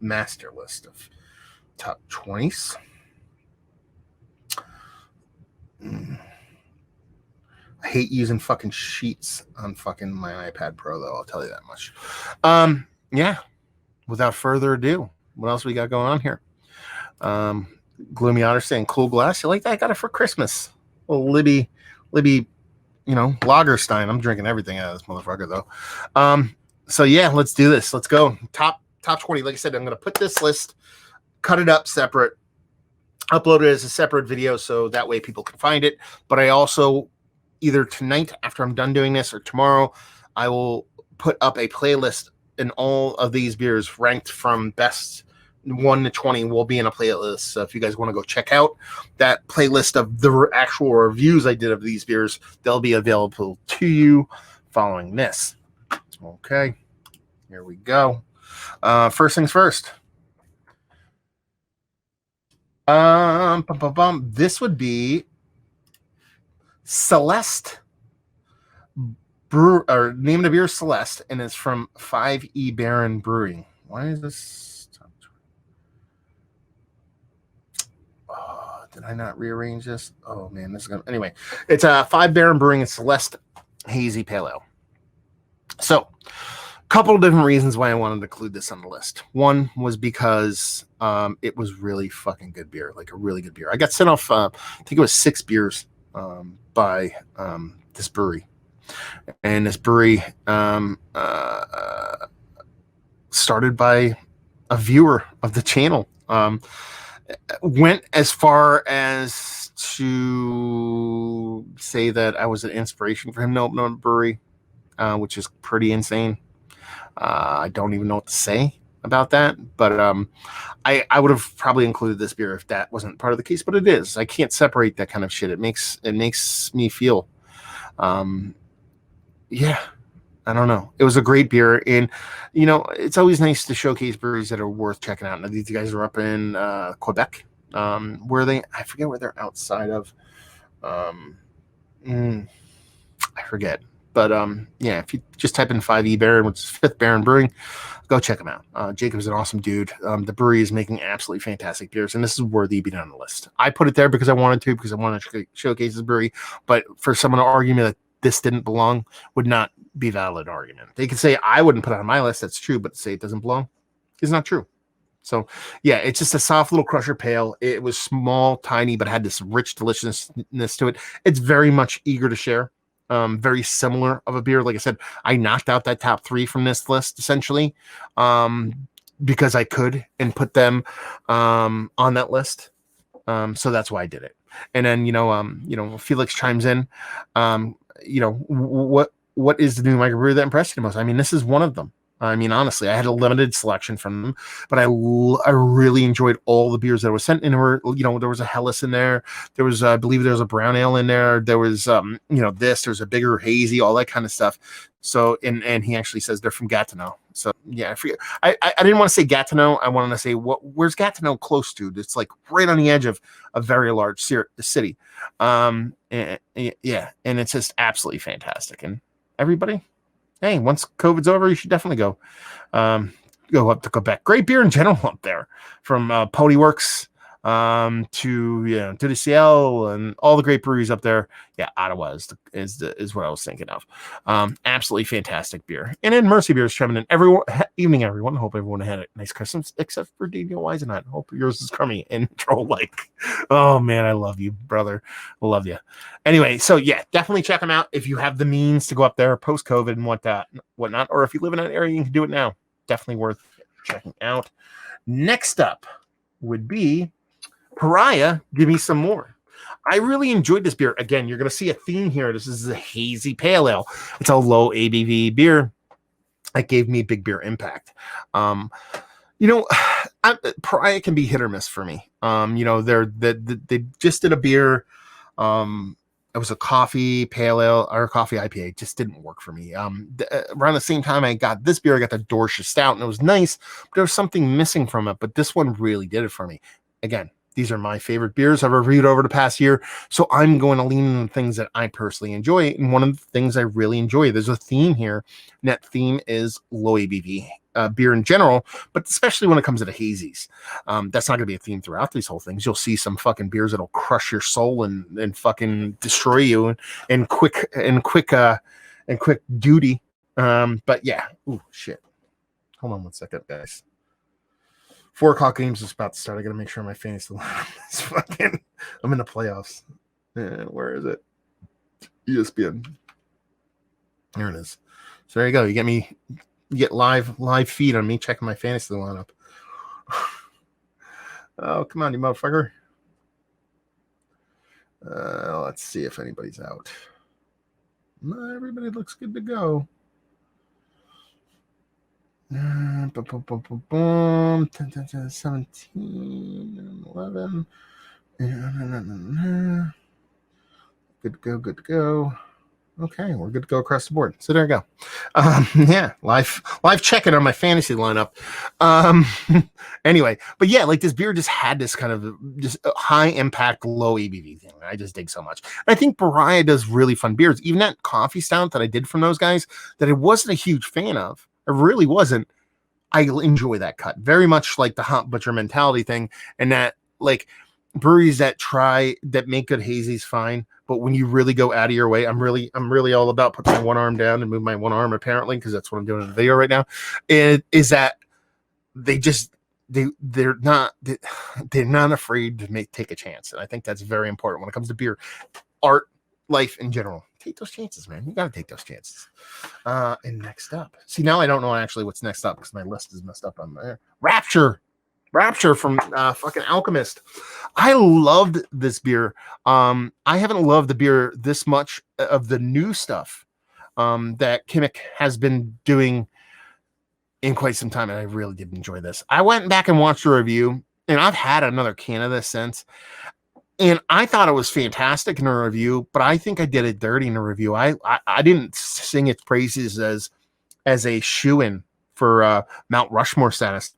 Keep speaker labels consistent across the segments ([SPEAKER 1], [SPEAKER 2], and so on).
[SPEAKER 1] master list of top 20s. I hate using fucking sheets on fucking my iPad Pro, though. I'll tell you that much. Yeah. Without further ado, what else we got going on here? Gloomy Otter saying cool glass. You like that? I got it for Christmas. Well, Libby, Lagerstein. I'm drinking everything out of this motherfucker, though. So yeah, let's do this. Let's go. Top 20. Like I said, I'm gonna put this list, cut it up separate, upload it as a separate video so that way people can find it. But I also, either tonight after I'm done doing this or tomorrow, I will put up a playlist, and all of these beers ranked from best 1 to 20 will be in a playlist. So if you guys want to go check out that playlist of the actual reviews I did of these beers, they'll be available to you following this. Okay, here we go. First things first. This would be Celeste Brew, or name of the beer Celeste, and it's from 5E Baron Brewing. Why is this? Oh, did I not rearrange this? Oh man, this is gonna. Anyway, it's a 5 Baron Brewing and Celeste Hazy Pale Ale. So, a couple of different reasons why I wanted to include this on the list. One was because it was really fucking good beer, like a really good beer. I got sent off, I think it was 6 beers by this brewery. And this brewery started by a viewer of the channel. Went as far as to say that I was an inspiration for him to open a brewery, which is pretty insane. I don't even know what to say about that, but I would have probably included this beer if that wasn't part of the case, but it is. I can't separate that kind of shit. It makes me feel yeah, I don't know. It was a great beer, and it's always nice to showcase breweries that are worth checking out. Now, these guys are up in Quebec. Where are they? I forget where they're outside of. I forget. But yeah, if you just type in 5E Baron, which is 5th Baron Brewing, go check them out. Jacob's an awesome dude. The brewery is making absolutely fantastic beers, and this is worthy of being on the list. I put it there because I wanted to, because I wanted to showcase this brewery. But for someone to argue me that this didn't belong would not be a valid argument. They could say I wouldn't put it on my list. That's true, but to say it doesn't belong is not true. So yeah, it's just a soft little crusher pale. It was small, tiny, but had this rich deliciousness to it. It's very much eager to share. Very similar of a beer. Like I said, I knocked out that top 3 from this list essentially because I could and put them on that list. So that's why I did it. And then Felix chimes in. What is the new microbrew that impressed you the most? I mean, this is one of them. I mean, honestly, I had a limited selection from them, but I really enjoyed all the beers that were sent in. There was a Helles in there. There was, I believe, there was a brown ale in there. There was, there's a bigger hazy, all that kind of stuff. So, and he actually says they're from Gatineau. So, yeah, I forget. I didn't want to say Gatineau. I wanted to say where's Gatineau close to? It's like right on the edge of a very large city. And it's just absolutely fantastic. And everybody, hey, once COVID's over, you should definitely go up to Quebec. Great beer in general up there, from Pony Works to the CL and all the great breweries up there. Yeah, Ottawa is what I was thinking of. Absolutely fantastic beer. And then Mercy Beer is coming in evening, everyone. Hope everyone had a nice Christmas, except for Daniel Weisenhunt. Hope yours is coming in troll-like. Oh man, I love you, brother. I love you. Anyway, so yeah, definitely check them out if you have the means to go up there post-COVID and whatnot, or if you live in an area, you can do it now. Definitely worth checking out. Next up would be Pariah. Give me some more. I really enjoyed this beer. Again, you're going to see a theme here. This is a hazy pale ale. It's a low ABV beer that gave me big beer impact. Pariah can be hit or miss for me. They just did a beer. It was a coffee pale ale or coffee IPA. It just didn't work for me. Around the same time I got this beer, I got the Dorsia Stout, and it was nice, but there was something missing from it. But this one really did it for me. Again, these are my favorite beers I've reviewed over the past year, so I'm going to lean on things that I personally enjoy. And one of the things I really enjoy, there's a theme here, and that theme is low ABV beer in general, but especially when it comes to the hazies. That's not going to be a theme throughout these whole things. You'll see some fucking beers that'll crush your soul and fucking destroy you in quick duty. But yeah, ooh shit. Hold on one second, guys. 4:00 games is about to start. I gotta make sure my fantasy lineup is fucking. I'm in the playoffs. Where is it? ESPN. Here it is. So there you go. You get live feed on me checking my fantasy lineup. Oh, come on, you motherfucker. Let's see if anybody's out. No, everybody looks good to go. 10, 17, 11. Good to go. Okay, we're good to go across the board. So there you go. Yeah, live checking on my fantasy lineup. Anyway, but yeah, like this beer just had this kind of just high impact, low ABV thing. I just dig so much. And I think Baraya does really fun beers. Even that coffee stout that I did from those guys that I wasn't a huge fan of. I really wasn't. I enjoy that cut very much, like the hot butcher mentality thing, and that like breweries that make good hazies fine, but when you really go out of your way, I'm really all about putting my one arm down and move my one arm apparently, because that's what I'm doing in the video right now. Is that they're not afraid to take a chance, and I think that's very important when it comes to beer, art, life in general. Take those chances, man. You gotta take those chances. And next up, see, now I don't know actually what's next up because my list is messed up on there. Rapture from fucking Alchemist. I loved this beer. I haven't loved the beer this much of the new stuff that Kimmick has been doing in quite some time, and I really did enjoy this. I went back and watched a review, and I've had another can of this since. And I thought it was fantastic in a review, but I think I did it dirty in a review. I didn't sing its praises as a shoo-in for Mount Rushmore status.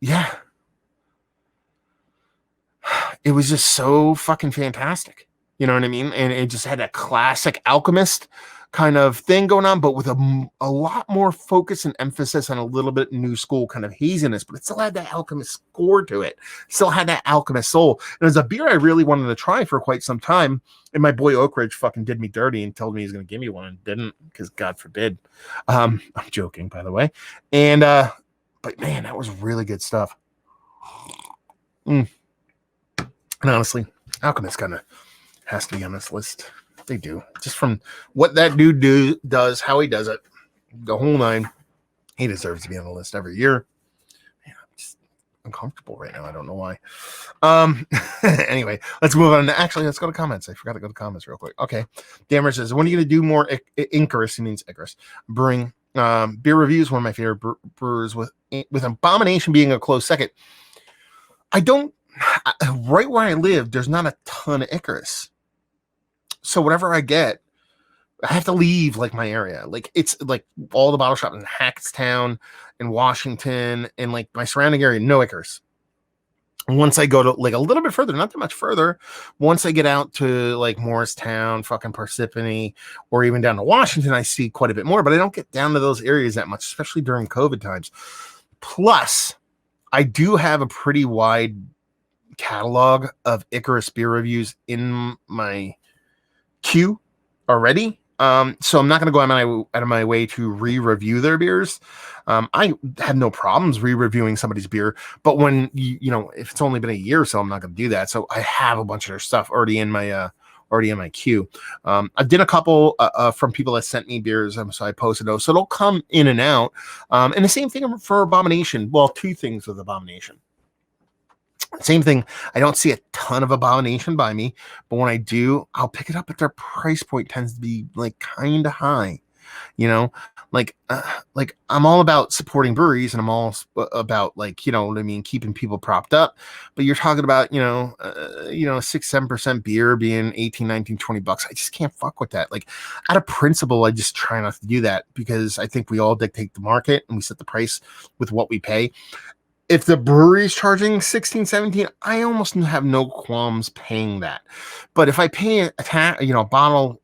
[SPEAKER 1] Yeah. It was just so fucking fantastic. You know what I mean? And it just had a classic Alchemist kind of thing going on, but with a lot more focus and emphasis on a little bit new school kind of haziness, but it still had that Alchemist score to it. Still had that Alchemist soul. And it was a beer I really wanted to try for quite some time. And my boy Oak Ridge fucking did me dirty and told me he's going to give me one and didn't, because God forbid. I'm joking, by the way. And, but man, that was really good stuff. And honestly, Alchemist kind of has to be on this list. They do, just from what that dude does, how he does it, the whole nine. He deserves to be on the list every year. Man, I'm just uncomfortable right now. I don't know why. Anyway, let's move on. Actually, let's go to comments. I forgot to go to comments real quick. Okay, Dammer says, when are you going to do more Icarus? He means Icarus brewing beer reviews. One of my favorite brewers, with Abomination being a close second. Right where I live, there's not a ton of Icarus. So whatever I get, I have to leave like my area. Like it's like all the bottle shops in Hackettstown and Washington and like my surrounding area, no Icarus. Once I go to like a little bit further, not that much further, once I get out to like Morristown, fucking Parsippany, or even down to Washington, I see quite a bit more, but I don't get down to those areas that much, especially during COVID times. Plus, I do have a pretty wide catalog of Icarus beer reviews in my queue already. So I'm not going to go out of my way to re-review their beers. I have no problems re-reviewing somebody's beer, but when if it's only been a year or so, I'm not going to do that. So I have a bunch of their stuff already in my queue. I did a couple from people that sent me beers, so I posted those. So they'll come in and out. And the same thing for Abomination. Well, two things with Abomination. Same thing. I don't see a ton of Abomination by me, but when I do, I'll pick it up. But their price point tends to be like kind of high, like I'm all about supporting breweries, and I'm all about keeping people propped up. But you're talking about 6-7% beer being 18, 19, $20. I just can't fuck with that. Like out of principle, I just try not to do that, because I think we all dictate the market and we set the price with what we pay. If the brewery is charging 16, 17, I almost have no qualms paying that. But if I pay a bottle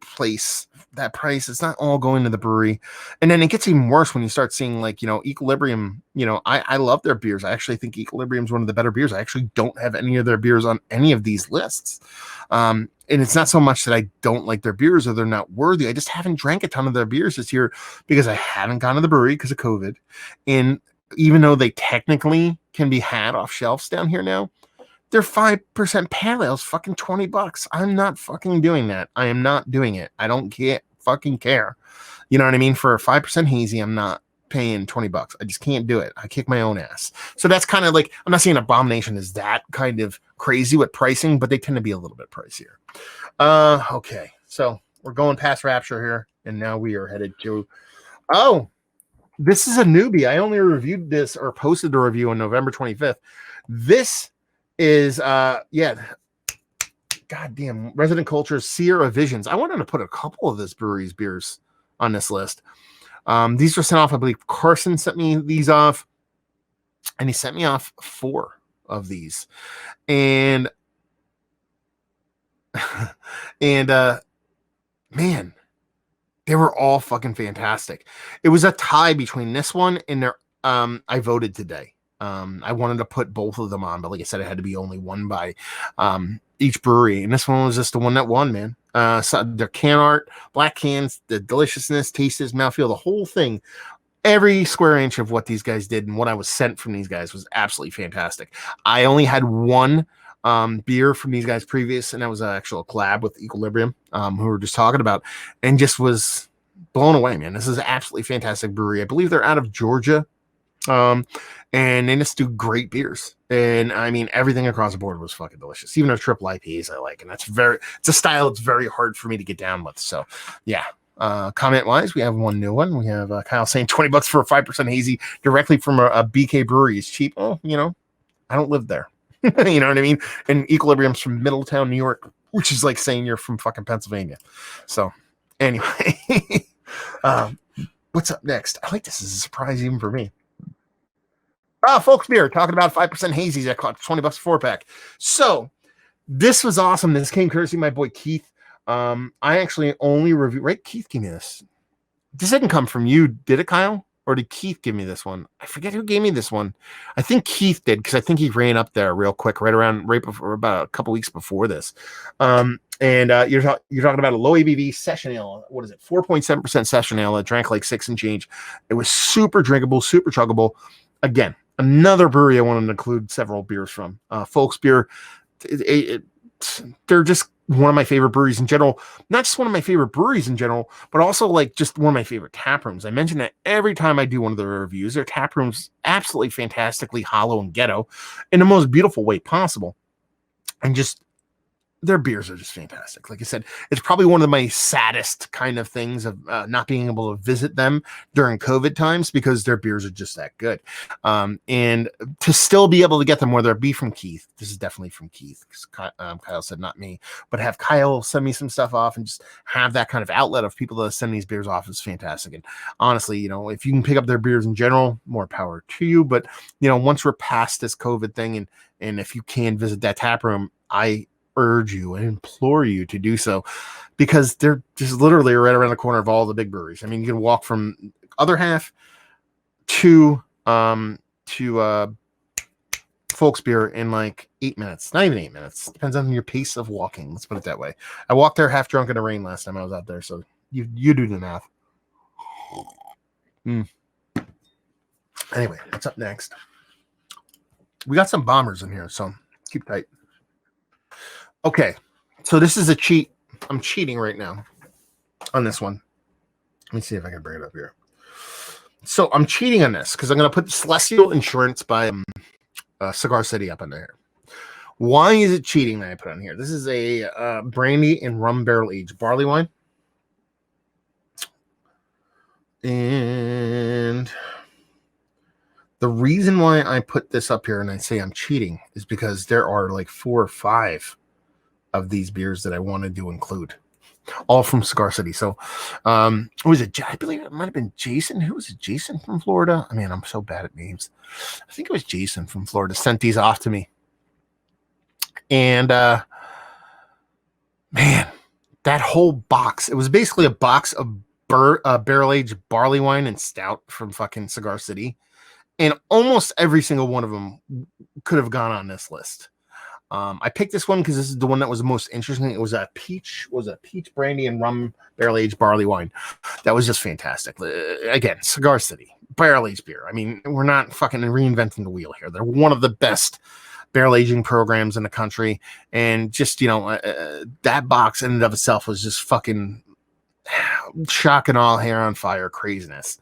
[SPEAKER 1] place that price. It's not all going to the brewery. And then it gets even worse when you start seeing like, Equilibrium, I love their beers. I actually think Equilibrium is one of the better beers. I actually don't have any of their beers on any of these lists. And it's not so much that I don't like their beers or they're not worthy. I just haven't drank a ton of their beers this year because I haven't gone to the brewery because of COVID. And even though they technically can be had off shelves down here now, they're 5% pale ales, fucking $20. I'm not fucking doing that. I am not doing it. I don't fucking care. You know what I mean? For a 5% hazy, I'm not paying $20. I just can't do it. I kick my own ass. So that's kind of like, I'm not saying Abomination is that kind of crazy with pricing, but they tend to be a little bit pricier. Okay. So we're going past Rapture here, and now we are headed to, this is a newbie. I only reviewed this or posted a review on November 25th. This is goddamn Resident Culture's Sierra Visions. I wanted to put a couple of this brewery's beers on this list. These were sent off, I believe Carson sent me these off, and he sent me off 4 of these. And man, they were all fucking fantastic. It was a tie between this one and their I voted today. I wanted to put both of them on, but like I said, it had to be only one by each brewery, and this one was just the one that won, man. So their can art, black cans, the deliciousness, tastes, mouthfeel, the whole thing, every square inch of what these guys did and what I was sent from these guys was absolutely fantastic. I only had one beer from these guys previous, and that was an actual collab with Equilibrium, who we were just talking about, and just was blown away, man. This is an absolutely fantastic brewery. I believe they're out of Georgia. And they just do great beers. And I mean, everything across the board was fucking delicious. Even their triple IPAs I like. And it's a style it's very hard for me to get down with. So yeah. Comment wise, we have one new one. We have Kyle saying $20 for a 5% hazy directly from a BK brewery is cheap. Oh, I don't live there. You know what I mean? And Equilibrium's from Middletown, New York, which is like saying you're from fucking Pennsylvania. So anyway, what's up next? I like this as a surprise even for me. Folks beer, talking about 5% hazies that cost $20 a 4-pack. So this was awesome. This came courtesy of my boy Keith. I actually only reviewed, right? Keith gave me this. This didn't come from you, did it, Kyle? Or did Keith give me this one? I forget who gave me this one. I think Keith did, because I think he ran up there real quick, right before, about a couple weeks before this. And you're talking about a low ABV session ale. What is it? 4.7% session ale. I drank like 6 and change. It was super drinkable, super chuggable. Again, another brewery I wanted to include several beers from. Folks Beer, they're just one of my favorite breweries in general. Not just one of my favorite breweries in general, but also like just one of my favorite tap rooms. I mention that every time I do one of their reviews. Their tap room's absolutely fantastically hollow and ghetto in the most beautiful way possible. And just their beers are just fantastic. Like I said, it's probably one of my saddest kind of things of not being able to visit them during COVID times, because their beers are just that good. And to still be able to get them, whether it be from Keith, this is definitely from Keith, because Kyle said not me, but have Kyle send me some stuff off and just have that kind of outlet of people that send these beers off is fantastic. And honestly, if you can pick up their beers in general, more power to you. But, once we're past this COVID thing, and if you can visit that tap room, I urge you and implore you to do so, because they're just literally right around the corner of all the big breweries. I mean, you can walk from other half to Folks Beer in like 8 minutes, not even 8 minutes. Depends on your pace of walking. Let's put it that way. I walked there half drunk in the rain last time I was out there, so you do the math. Anyway, what's up next? We got some bombers in here, so keep tight. Okay, so this is a cheat. I'm cheating right now on this one. Let me see if I can bring it up here. So I'm cheating on this because I'm going to put Celestial Insurance by Cigar City up in there. Why is it cheating that I put on here? This is a brandy and rum barrel aged barley wine. And the reason why I put this up here and I say I'm cheating is because there are like 4 or 5 of these beers that I wanted to include, all from Cigar City. So, was it? I believe it might have been Jason. Who was it? Jason from Florida. I mean, I'm so bad at names. I think it was Jason from Florida sent these off to me, and man, that whole box. It was basically a box of barrel-aged barley wine and stout from fucking Cigar City. And almost every single one of them could have gone on this list. I picked this one because this is the one that was the most interesting. It was a peach brandy and rum barrel-aged barley wine. That was just fantastic. Again, Cigar City, barrel-aged beer. I mean, we're not fucking reinventing the wheel here. They're one of the best barrel aging programs in the country, and just that box in and of itself was just fucking shock and all, hair on fire craziness.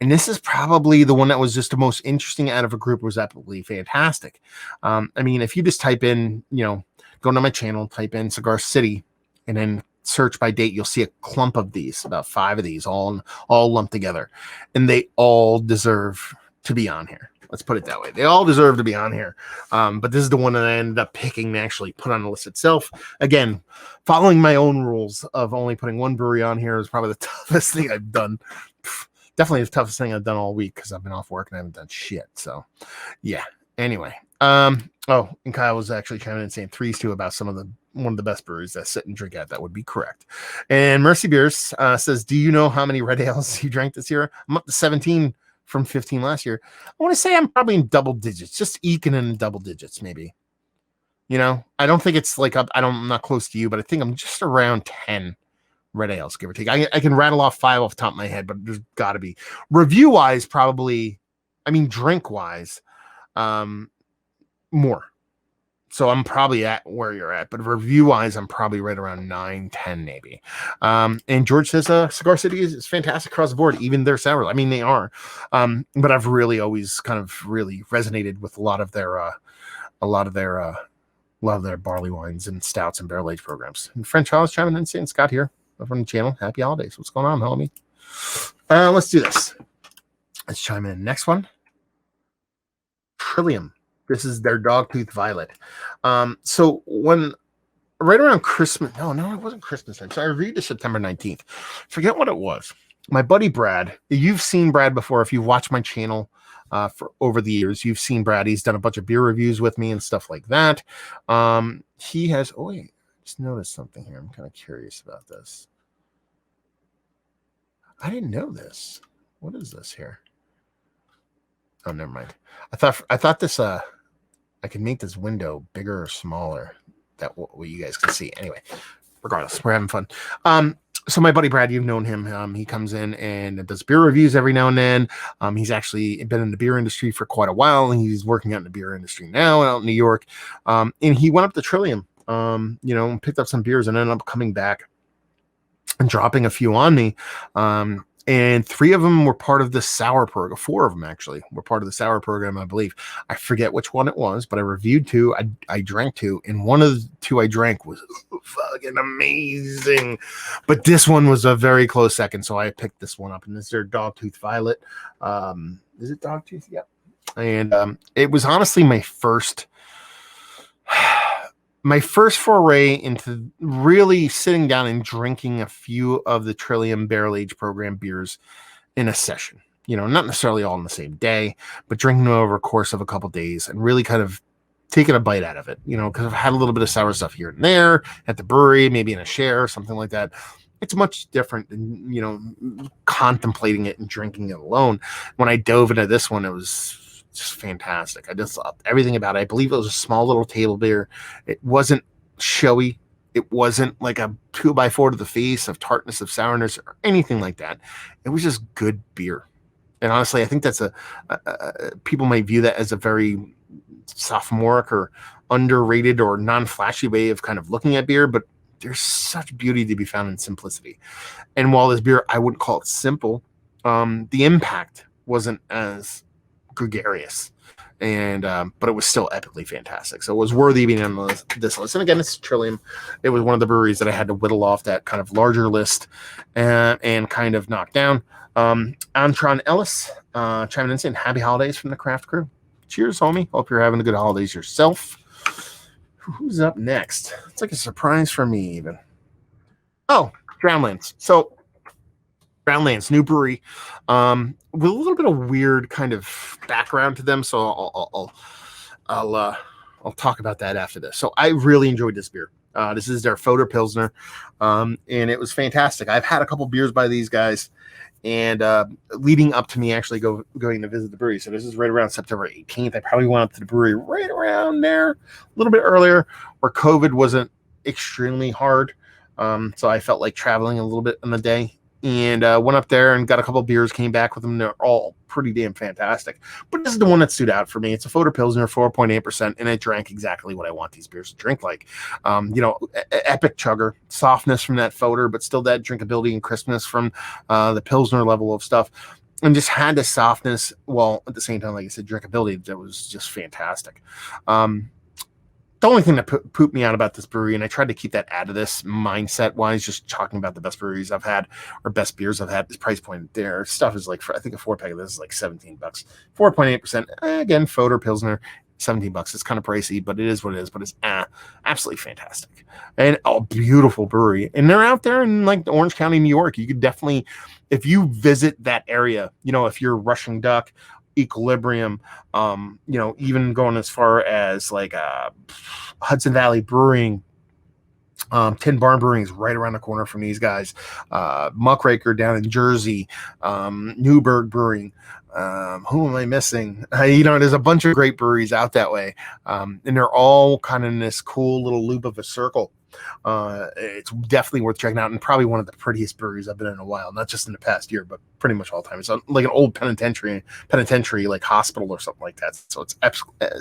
[SPEAKER 1] And this is probably the one that was just the most interesting out of a group. It was absolutely fantastic. I mean, if you just type in, go to my channel, type in Cigar City, and then search by date, you'll see a clump of these, about 5 of these, all lumped together, and they all deserve to be on here. Let's put it that way. They all deserve to be on here. But this is the one that I ended up picking to actually put on the list itself. Again, following my own rules of only putting one brewery on here is probably the toughest thing I've done. Definitely the toughest thing I've done all week because I've been off work and I haven't done shit. So, yeah. Anyway. And Kyle was actually chiming in saying 3s too about one of the best breweries that sit and drink at. That would be correct. And Mercy Beers says, do you know how many red ales you drank this year? I'm up to 17 from 15 last year. I want to say I'm probably in double digits, just eking in double digits, maybe. I don't think it's like I'm not close to you, but I think I'm just around 10 red ales, give or take. I can rattle off 5 off the top of my head, but there's got to be review wise, probably. I mean, drink wise, more. So I'm probably at where you're at, but review wise, I'm probably right around 9, 10 maybe. And George says, Cigar City is fantastic across the board, even their sours. I mean, they are. But I've really always kind of really resonated with a lot of their barley wines and stouts and barrel aged programs. And French Charles chiming in saying, Scott here from the channel. Happy holidays. What's going on, homie? Let's do this. Let's chime in. Next one. Trillium. This is their Dogtooth Violet. So right around Christmas, no, it wasn't Christmas time. So I read this September 19th. Forget what it was. My buddy Brad, you've seen Brad before. If you've watched my channel for over the years, you've seen Brad. He's done a bunch of beer reviews with me and stuff like that. He has, I just noticed something here. I'm kind of curious about this. I didn't know this. What is this here? Oh, never mind. I thought this, I can make this window bigger or smaller. That what you guys can see. Anyway, regardless, we're having fun. So my buddy Brad, you've known him. He comes in and does beer reviews every now and then. He's actually been in the beer industry for quite a while, and he's working out in the beer industry now out in New York. And he went up to Trillium, picked up some beers and ended up coming back and dropping a few on me. And 3 of them were part of the sour program. 4 of them actually were part of the sour program, I believe. I forget which one it was, but I reviewed 2. I drank 2, and one of the 2 I drank was fucking amazing. But this one was a very close second, so I picked this one up. And this is their Dogtooth Violet. Is it Dogtooth? Yep. And it was honestly my first foray into really sitting down and drinking a few of the Trillium barrel age program beers in a session. Not necessarily all in the same day, but drinking them over a course of a couple of days and really kind of taking a bite out of it. Because I've had a little bit of sour stuff here and there at the brewery, maybe in a share or something like that. It's much different than contemplating it and drinking it alone. When I dove into this one, it was just fantastic. I just loved everything about it. I believe it was a small little table beer. It wasn't showy. It wasn't like a 2x4 to the face of tartness, of sourness, or anything like that. It was just good beer. And honestly, I think that's people might view that as a very sophomoric or underrated or non-flashy way of kind of looking at beer, but there's such beauty to be found in simplicity. And while this beer, I wouldn't call it simple, the impact wasn't as gregarious, and but it was still epically fantastic. So it was worthy of being on this list. And again, it's Trillium. It was one of the breweries that I had to whittle off that kind of larger list and kind of knock down. Antron Ellis chiming in saying happy holidays from the craft crew. Cheers, homie. Hope you're having a good holidays yourself. Who's up next? It's like a surprise for me even. Oh, Drownlands. So Drownlands, new brewery, with a little bit of weird kind of background to them. So I'll talk about that after this. So I really enjoyed this beer. This is their Fodor Pilsner, and it was fantastic. I've had a couple beers by these guys, and leading up to me actually going to visit the brewery. So this is right around September 18th. I probably went up to the brewery right around there, a little bit earlier, where COVID wasn't extremely hard. So I felt like traveling a little bit on the day, and went up there and got a couple beers, came back with them. They're all pretty damn fantastic. But this is the one that stood out for me. It's a Fodor Pilsner, 4.8%, and it drank exactly what I want these beers to drink like. Epic chugger, softness from that Fodor, but still that drinkability and crispness from the Pilsner level of stuff. And just had the softness, while at the same time, like I said, drinkability that was just fantastic. The only thing that pooped me out about this brewery, and I tried to keep that out of this mindset wise, just talking about the best breweries I've had or best beers I've had, this price point there. Stuff is like, I think a 4-pack of this is like $17. 4.8%. Again, Fodor Pilsner, $17. It's kind of pricey, but it is what it is. But it's absolutely fantastic. And a beautiful brewery. And they're out there in like Orange County, New York. You could definitely, if you visit that area, if you're Rushing Duck, Equilibrium, even going as far as like Hudson Valley Brewing, Tin Barn Brewing is right around the corner from these guys. Muckraker down in Jersey, Newburgh Brewing. Who am I missing? There's a bunch of great breweries out that way, and they're all kind of in this cool little loop of a circle. It's definitely worth checking out, and probably one of the prettiest breweries I've been in a while, not just in the past year, but pretty much all the time. It's like an old penitentiary like hospital or something like that. So it's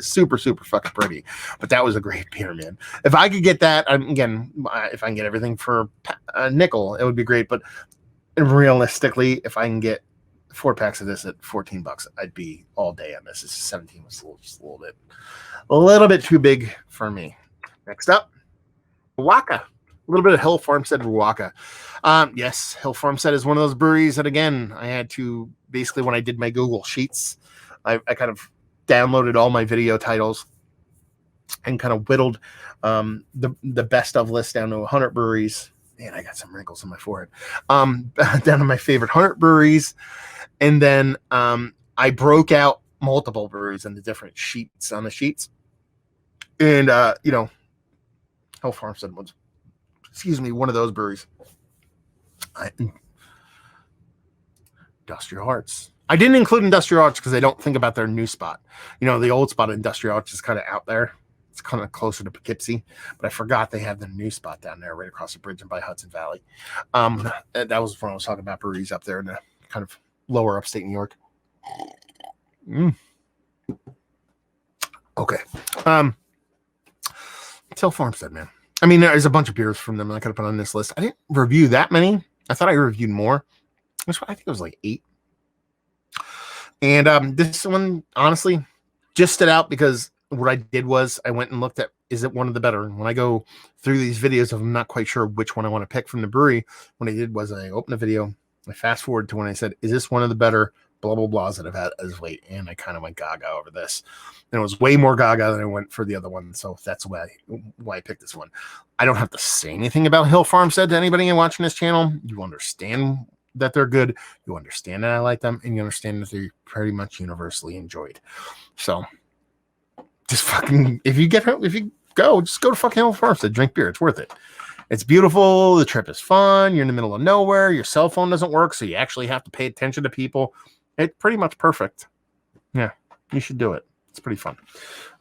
[SPEAKER 1] super, super fucking pretty. But that was a great beer, man. If I could get that, again, if I can get everything for a nickel, it would be great. But realistically, if I can get 4 packs of this at $14, I'd be all day on this. This is 17 was just a little bit too big for me. Next up, Ruaka. A little bit of Hill Farmstead Ruaka. Yes, Hill Farmstead is one of those breweries that, again, I had to, basically when I did my Google Sheets, I kind of downloaded all my video titles and kind of whittled the best of list down to 100 breweries. Man, I got some wrinkles on my forehead. Down to my favorite 100 breweries. And then I broke out multiple breweries into different sheets on the sheets. And, Hill Farmstead was, one of those breweries. Industrial Arts. I didn't include Industrial Arts because I don't think about their new spot. The old spot of Industrial Arts is kind of out there. It's kind of closer to Poughkeepsie, but I forgot they have the new spot down there right across the bridge and by Hudson Valley. That was when I was talking about breweries up there in the kind of lower upstate New York. Okay. Hill Farmstead, man. I mean, there's a bunch of beers from them I could have put on this list. I didn't review that many. I thought I reviewed more. I think it was like 8. And this one, honestly, just stood out because what I did was I went and looked at, is it one of the better? And when I go through these videos, I'm not quite sure which one I want to pick from the brewery. What I did was I opened the video, I fast forward to when I said, is this one of the better blah, blah, blahs that I've had as of late? And I kind of went gaga over this. And it was way more gaga than I went for the other one. So that's why I picked this one. I don't have to say anything about Hill Farmstead to anybody watching this channel. You understand that they're good. You understand that I like them. And you understand that they're pretty much universally enjoyed. So just fucking, if you go, just go to fucking Hill Farmstead, drink beer. It's worth it. It's beautiful. The trip is fun. You're in the middle of nowhere. Your cell phone doesn't work, so you actually have to pay attention to people. It's pretty much perfect. Yeah, you should do it. It's pretty fun.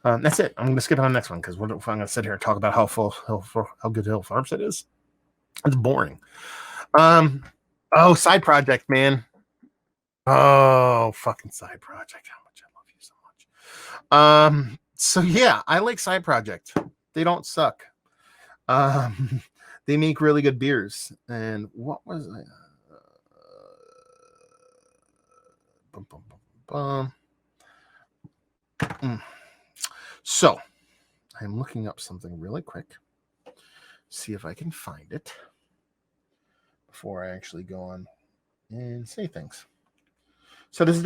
[SPEAKER 1] That's it. I'm going to skip on the next one because what if I'm going to sit here and talk about how good Hill Farmstead is? It's boring. Side project, man. Oh, fucking side project. How much I love you so much. So yeah, I like Side Project. They don't suck. They make really good beers. And what was I? So I'm looking up something really quick. See if I can find it before I actually go on and say things. So this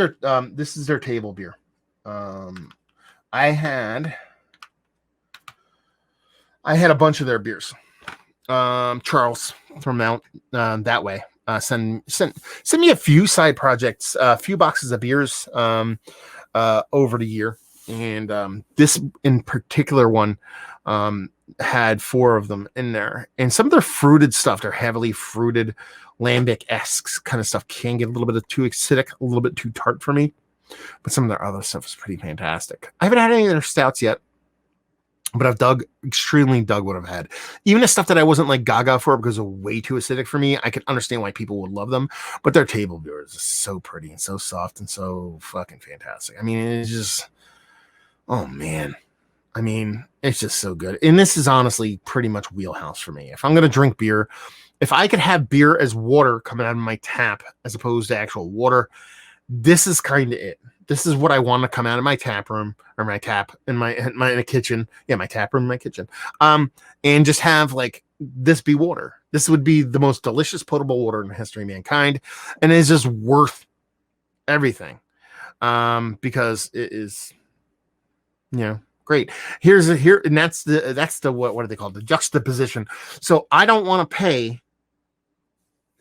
[SPEAKER 1] is their table beer. I had a bunch of their beers. Charles from out that way send me a few side projects, a few boxes of beers over the year. And this in particular one had 4 of them in there. And some of their fruited stuff, they're heavily fruited, lambic-esque kind of stuff, can get a little bit of too acidic, a little bit too tart for me. But some of their other stuff is pretty fantastic. I haven't had any of their stouts yet, but I've extremely dug what I've had. Even the stuff that I wasn't like gaga for because of way too acidic for me, I can understand why people would love them. But their table beer is so pretty and so soft and so fucking fantastic. I mean, it's just, oh man. I mean, it's just so good. And this is honestly pretty much wheelhouse for me. If I'm going to drink beer, if I could have beer as water coming out of my tap as opposed to actual water, this is kind of it. This is what I want to come out of my tap room or my tap in my kitchen. Yeah, my tap room, my kitchen. And just have like this be water. This would be the most delicious potable water in the history of mankind, and it's just worth everything. Because it is, great. And that's the what are they called? The juxtaposition. So I don't want to pay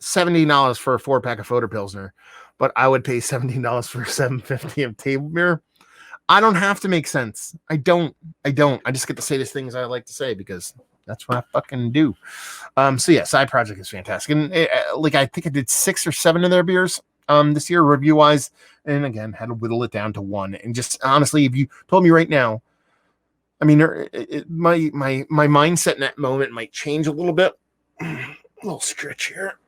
[SPEAKER 1] $70 for a 4-pack of Fodor Pilsner, but I would pay $17 for $7.50 of table beer. I don't have to make sense. I don't. I just get to say these things I like to say because that's what I fucking do. So yeah, Side Project is fantastic. And I think I did 6 or 7 of their beers this year review wise, and again had to whittle it down to 1. And just honestly, if you told me right now, I mean, my mindset in that moment might change a little bit. A little stretch here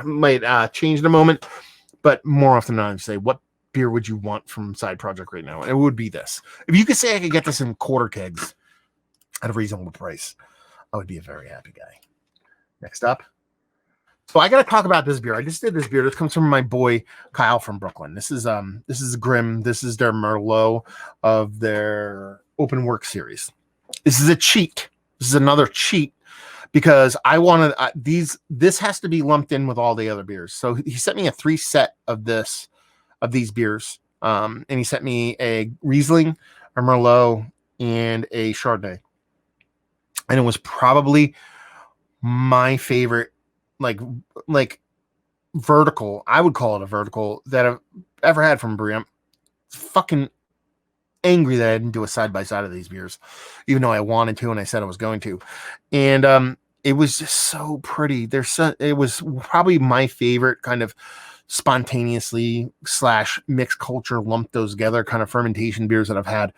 [SPEAKER 1] might change in a moment. But more often than not, I say, what beer would you want from Side Project right now? And it would be this. If you could say I could get this in quarter kegs at a reasonable price, I would be a very happy guy. Next up. So I got to talk about this beer. I just did this beer. This comes from my boy Kyle from Brooklyn. This is Grimm. This is their Merlot of their open work series. This is a cheat. This is another cheat. Because I wanted this has to be lumped in with all the other beers. So he sent me a 3 set of these beers. And he sent me a Riesling, a Merlot, and a Chardonnay. And it was probably my favorite, like vertical. I would call it a vertical that I've ever had from a brewery. I'm fucking angry that I didn't do a side by side of these beers, even though I wanted to and I said I was going to. And it was just so pretty. It was probably my favorite kind of spontaneously / mixed culture lumped those together kind of fermentation beers that I've had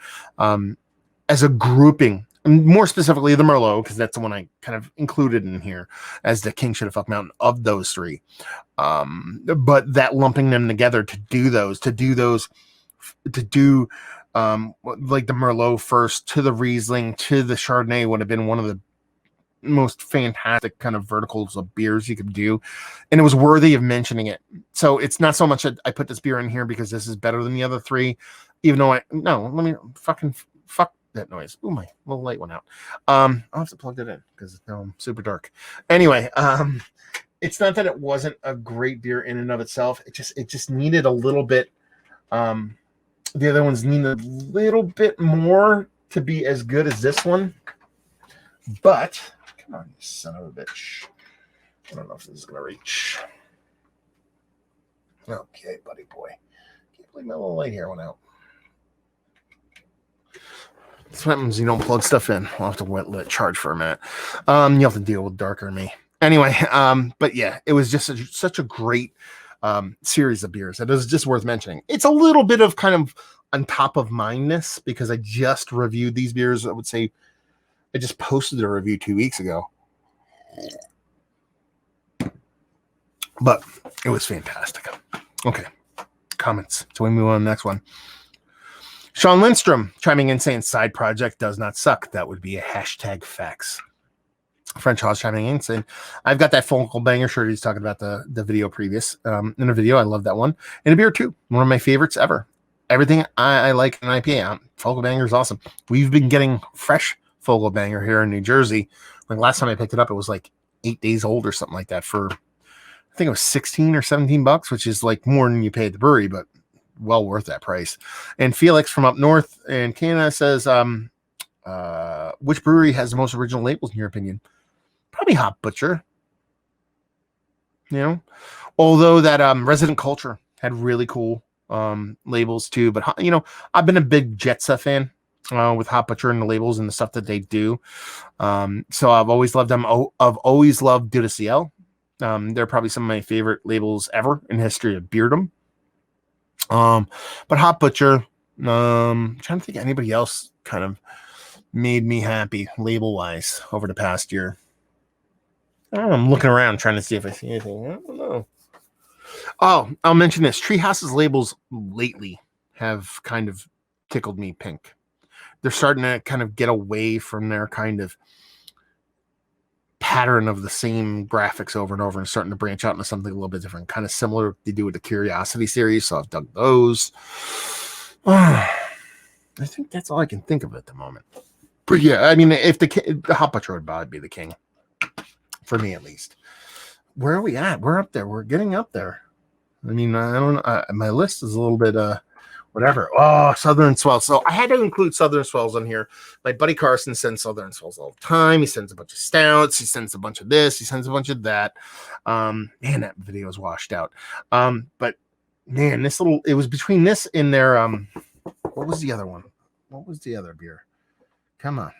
[SPEAKER 1] as a grouping. And more specifically the Merlot, because that's the one I kind of included in here as the King Should Have Fuck Mountain of those 3. But that lumping them together to do like the Merlot first to the Riesling to the Chardonnay would have been one of the most fantastic kind of verticals of beers you could do, and it was worthy of mentioning it. So it's not so much that I put this beer in here because this is better than the other 3, even though let me fuck that noise. Ooh, my little light went out. I'll have to plug that in because now I'm super dark. Anyway, it's not that it wasn't a great beer in and of itself. It just needed a little bit. The other ones needed a little bit more to be as good as this one, but. Come on, you son of a bitch. I don't know if this is going to reach. Okay, buddy boy. Can't believe my little light here went out. That's what happens when you don't plug stuff in. I'll have to let it charge for a minute. You have to deal with darker than me. Anyway, but yeah, it was just such a great series of beers that is just worth mentioning. It's a little bit of kind of on top of mindness because I just reviewed these beers. I would say I just posted a review 2 weeks ago. But it was fantastic. Okay. Comments. So we move on to the next one. Sean Lindstrom chiming in saying Side Project does not suck. That would be a hashtag facts. French Hawes chiming in saying, I've got that Focal Banger shirt. He's talking about the video previous. In a video, I love that one. And a beer too. One of my favorites ever. Everything I like in IPA. Focal Banger is awesome. We've been getting fresh Focal Banger here in New Jersey. Like last time I picked it up, it was like 8 days old or something like that for, I think it was 16 or 17 bucks, which is like more than you pay at the brewery, but well worth that price. And Felix from up north in Canada says, which brewery has the most original labels in your opinion? Probably Hop Butcher. You know, although that Resident Culture had really cool labels too. But I've been a big Jetsa fan with Hop Butcher and the labels and the stuff that they do. So I've always loved them. I've always loved Dudiciel. They're probably some of my favorite labels ever in history of beerdom. But Hop Butcher, I'm trying to think of anybody else kind of made me happy label wise over the past year. I'm looking around trying to see if I see anything. I don't know. Oh, I'll mention this. Treehouse's labels lately have kind of tickled me pink. They're starting to kind of get away from their kind of pattern of the same graphics over and over and starting to branch out into something a little bit different, kind of similar they do with the Curiosity series. So I've dug those. I think that's all I can think of at the moment. But yeah, I mean, if the Hop Butcher would probably be the king for me, at least. Where are we at? We're up there. We're getting up there. I mean, I don't know. My list is a little bit whatever. Oh, Southern Swells. So I had to include Southern Swells on here. My buddy Carson sends Southern Swells all the time. He sends a bunch of stouts. He sends a bunch of this. He sends a bunch of that. Man, that video is washed out. But man, it was between this and their what was the other one? What was the other beer? Come on.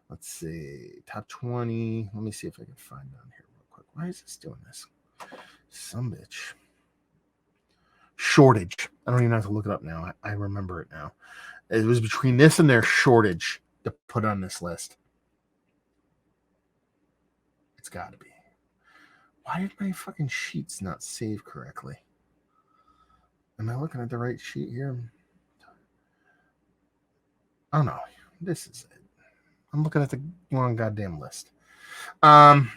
[SPEAKER 1] Let's see. Top 20. Let me see if I can find down here real quick. Why is this doing this? Some bitch. Shortage. I don't even have to look it up now. I remember it now. It was between this and their Shortage to put on this list. It's got to be. Why did my fucking sheets not save correctly? Am I looking at the right sheet here? Oh no, this is it. I'm looking at the wrong goddamn list. Although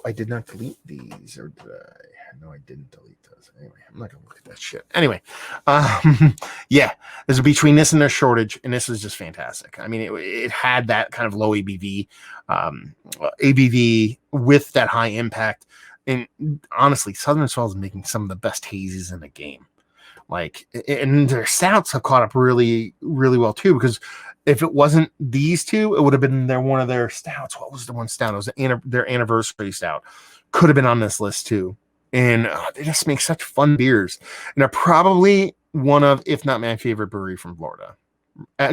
[SPEAKER 1] I did not delete these, or did I? No, I didn't delete those. Anyway, I'm not gonna look at that shit. Anyway, yeah, there's between this and their Shortage, and this is just fantastic. I mean, it had that kind of low ABV, ABV with that high impact, and honestly, Southern Swells is making some of the best hazies in the game. Like, and their stouts have caught up really, really well too, because if it wasn't these two, it would have been one of their stouts. What was the one stout? It was their anniversary stout. Could have been on this list too. And they just make such fun beers. And they're probably one of, if not my favorite brewery from Florida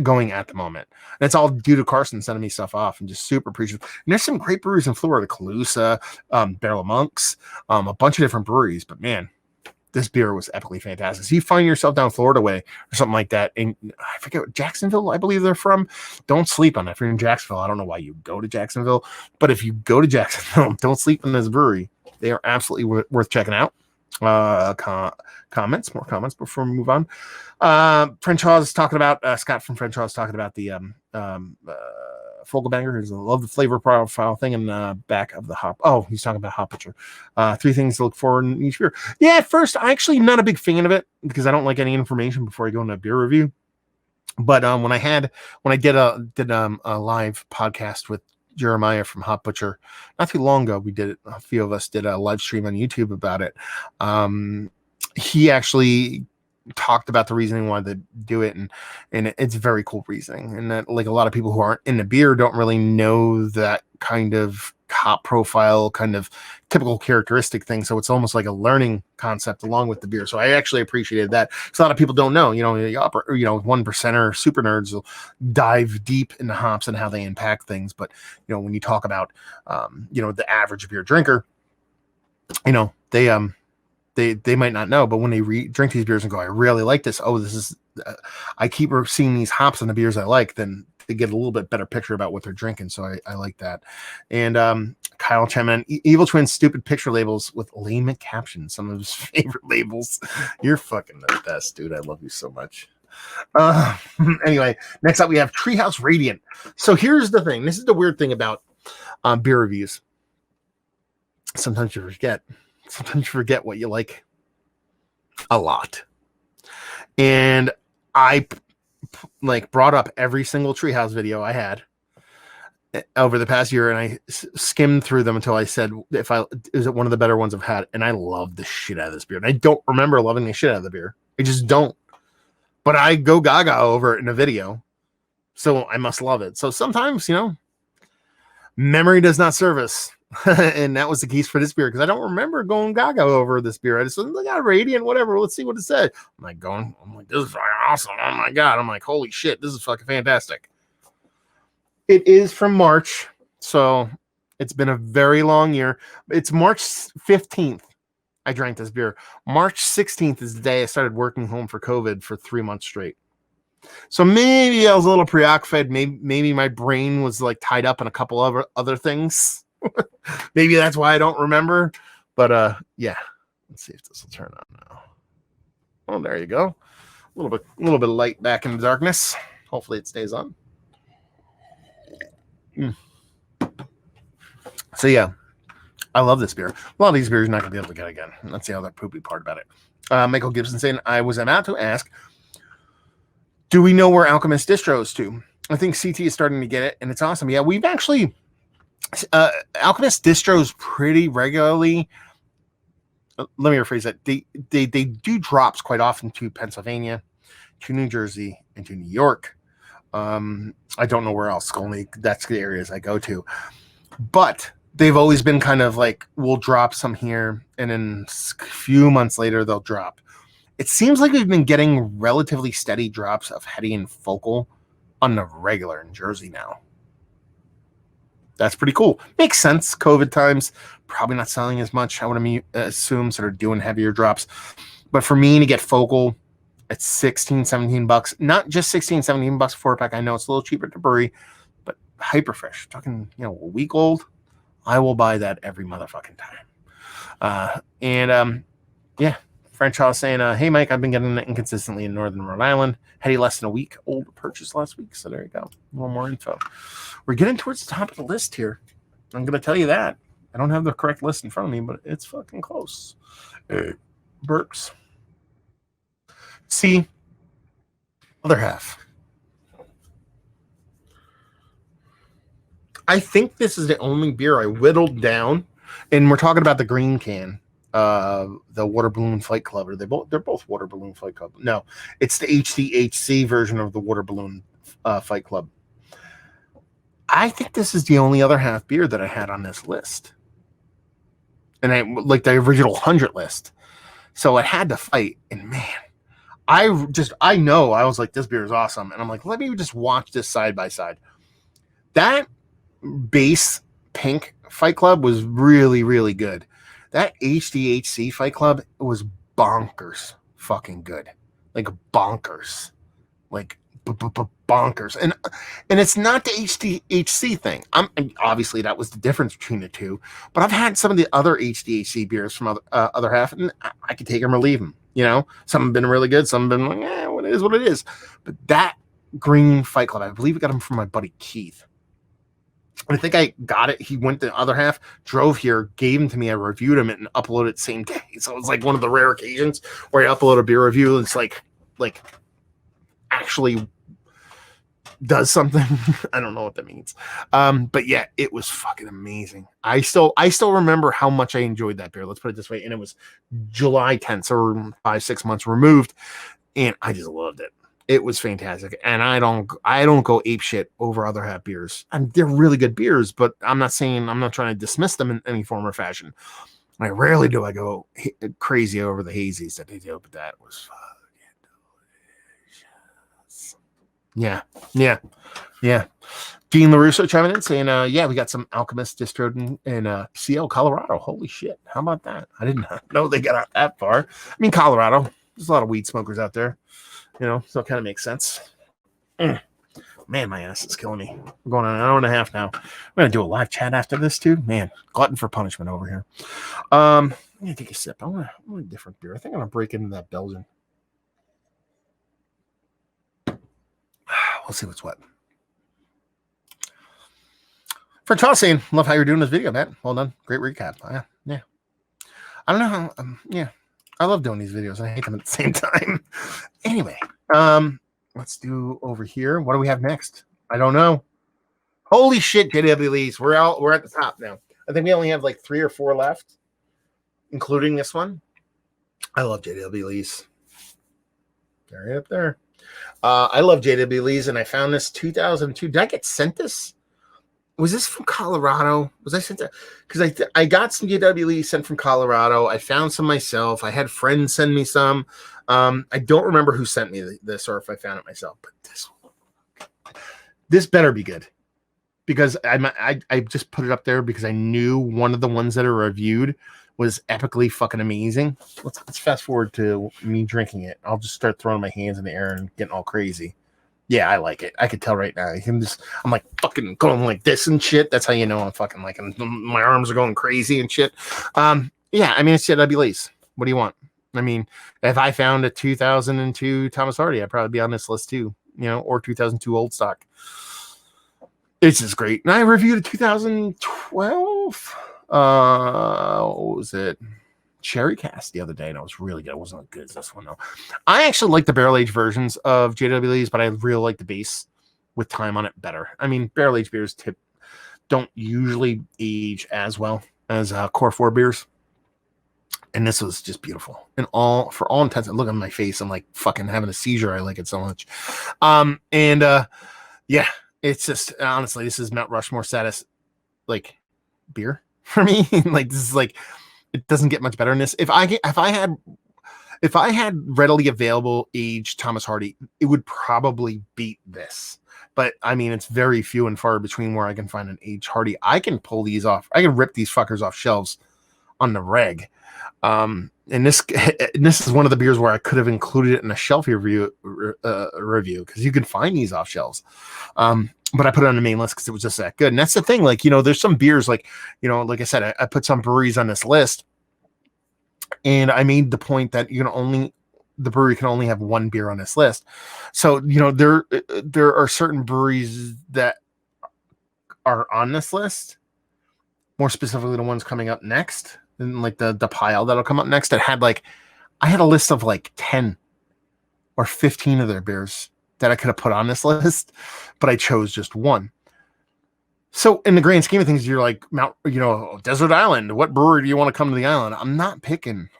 [SPEAKER 1] going at the moment. And it's all due to Carson sending me stuff off, and just super appreciative. And there's some great breweries in Florida, Calusa, Barrel of Monks, a bunch of different breweries. But man, this beer was epically fantastic. So you find yourself down Florida way or something like that, and I forget what Jacksonville, I believe they're from. Don't sleep on it. If you're in Jacksonville, I don't know why you go to Jacksonville, but if you go to Jacksonville, don't sleep in this brewery. They are absolutely worth checking out. More comments before we move on. French Hawes talking about Scott from French Hawes talking about the Fogelbanger. I love the flavor profile thing in the back of the hop. Oh, he's talking about Hop Butcher. 3 things to look for in each beer. Yeah, at first, I actually not a big fan of it because I don't like any information before I go into a beer review. But when I did a live podcast with Jeremiah from Hop Butcher not too long ago, a few of us did a live stream on YouTube about it. He actually talked about the reasoning why they do it, and it's very cool reasoning, and that like a lot of people who aren't in the beer don't really know that kind of hop profile, kind of typical characteristic thing. So it's almost like a learning concept along with the beer. So I actually appreciated that. So a lot of people don't know, the 1%er super nerds will dive deep into hops and how they impact things. But when you talk about the average beer drinker, they might not know, but when they drink these beers and go, I really like this. Oh, this is, I keep seeing these hops in the beers I like, then they get a little bit better picture about what they're drinking. So I like that. And Kyle chiming in, Evil Twins stupid picture labels with lame captions, some of his favorite labels. You're fucking the best, dude. I love you so much. Anyway, next up we have Treehouse Radiant. So here's the thing. This is the weird thing about beer reviews. Sometimes you forget what you like a lot. And I brought up every single Treehouse video I had over the past year, and I skimmed through them until I said, is it one of the better ones I've had? And I love the shit out of this beer. And I don't remember loving the shit out of the beer. I just don't. But I go gaga over it in a video. So I must love it. So sometimes, memory does not serve us. And that was the case for this beer because I don't remember going gaga over this beer. I just said, look at Radiant, whatever. Let's see what it said. I'm like, this is fucking awesome. Oh my God. I'm like, holy shit, this is fucking fantastic. It is from March, so it's been a very long year. It's March 15th. I drank this beer. March 16th is the day I started working home for COVID for 3 months straight. So maybe I was a little preoccupied. Maybe my brain was like tied up in a couple of other things. Maybe that's why I don't remember. But yeah. Let's see if this will turn on now. Oh, there you go. A little bit of light back in the darkness. Hopefully it stays on. So yeah, I love this beer. A lot of these beers you're not gonna be able to get again. That's the other poopy part about it. Michael Gibson saying, I was about to ask, do we know where Alchemist Distro is to? I think CT is starting to get it, and it's awesome. Yeah, we've actually Alchemist Distros pretty regularly. Let me rephrase that. They do drops quite often to Pennsylvania, to New Jersey, and to New York. I don't know where else. Only that's the areas I go to. But they've always been kind of like, we'll drop some here, and then a few months later they'll drop. It seems like we've been getting relatively steady drops of Heady and Focal on the regular in Jersey now. That's pretty cool. Makes sense. COVID times, probably not selling as much, I would assume, so they're doing heavier drops. But for me to get Focal at 16, 17 bucks, not just 16, 17 bucks for a pack. I know it's a little cheaper to brewery, but hyper fresh, talking, a week old, I will buy that every motherfucking time. Yeah, French Hall saying, hey, Mike, I've been getting it inconsistently in Northern Rhode Island. Heady less than a week old purchase last week. So there you go. A little more info. We're getting towards the top of the list here. I'm going to tell you that. I don't have the correct list in front of me, but it's fucking close. Burps. See, other half. I think this is the only beer I whittled down, and we're talking about the green can, the Water Balloon Fight Club. They're both Water Balloon Fight Club. No, it's the HDHC version of the Water Balloon Fight Club. I think this is the only other half beer that I had on this list, and I like the original 100 list. So I had to fight, and man, I was like, this beer is awesome, and I'm like, let me just watch this side by side. That base pink Fight Club was really, really good. That HDHC Fight Club was bonkers fucking good. Like bonkers. Like bonkers. And it's not the HDHC thing. Obviously that was the difference between the two, but I've had some of the other HDHC beers from other half, and I could take them or leave them. Some have been really good, some have been like, what it is. But that green Fight Club, I believe I got them from my buddy Keith. I think I got it. He went to the other half, drove here, gave them to me. I reviewed them and uploaded it same day. So it was like one of the rare occasions where I upload a beer review. And it's like actually does something. I don't know what that means. But yeah, it was fucking amazing. I still remember how much I enjoyed that beer. Let's put it this way. And it was July 10th, so 5-6 months removed. And I just loved it. It was fantastic, and I don't go ape shit over other half beers. They're really good beers, but I'm not trying to dismiss them in any form or fashion. I rarely do I go crazy over the hazies that they do, but that was fucking delicious. Yeah. Dean LaRusso chiming in saying, yeah, we got some Alchemist distro in CL, Colorado. Holy shit, how about that? I didn't know they got out that far. I mean, Colorado, there's a lot of weed smokers out there. So it kind of makes sense. Man, my ass is killing me. We're going on an hour and a half now. I'm going to do a live chat after this, too. Man, glutton for punishment over here. I'm going to take a sip. I want a different beer. I think I'm going to break into that Belgian. We'll see what's what. For Charles saying, love how you're doing this video, Matt. Well done. Great recap. Yeah. I don't know how, I love doing these videos. I hate them at the same time. Anyway, let's do over here. What do we have next? I don't know. Holy shit, JW Lee's. We're at the top now. I think we only have like 3 or 4 left, including this one. I love JW Lee's. They're right up there. I love JW Lee's, and I found this 2002. Did I get sent this? Was this from Colorado? Was I sent to? Because I got some JWE sent from Colorado. I found some myself. I had friends send me some. I don't remember who sent me this or if I found it myself. But this better be good, because I just put it up there because I knew one of the ones that are reviewed was epically fucking amazing. Let's fast forward to me drinking it. I'll just start throwing my hands in the air and getting all crazy. Yeah, I like it. I could tell right now. I'm like fucking going like this and shit. That's how you know I'm fucking like, my arms are going crazy and shit. Yeah, I mean, it's JWEs. What do you want? I mean, if I found a 2002 Thomas Hardy, I'd probably be on this list too, or 2002 Old Stock. It's just great. And I reviewed a 2012. What was it? Cherry Cast the other day, and it was really good. It wasn't as good as this one though. I actually like the barrel aged versions of JWEs, but I really like the base with time on it better. I mean, barrel aged beers don't usually age as well as Core 4 beers, and this was just beautiful. And for all intents, look at my face. I'm like fucking having a seizure. I like it so much. Yeah, it's just honestly, this is Mount Rushmore status like beer for me. Like this is like. It doesn't get much better in this. If I had readily available aged Thomas Hardy, it would probably beat this. But I mean, it's very few and far between where I can find an aged Hardy. I can pull these off. I can rip these fuckers off shelves on the reg. And this is one of the beers where I could have included it in a shelf review because you can find these off shelves. But I put it on the main list because it was just that good. And that's the thing, like, there's some beers like I said, I put some breweries on this list, and I made the point that the brewery can only have one beer on this list. So, there are certain breweries that are on this list, more specifically the ones coming up next, and like the pile that'll come up next, that had I had a list of like 10 or 15 of their beers that I could have put on this list, but I chose just one. So in the grand scheme of things, you're like Desert Island. What brewery do you want to come to the island? I'm not picking,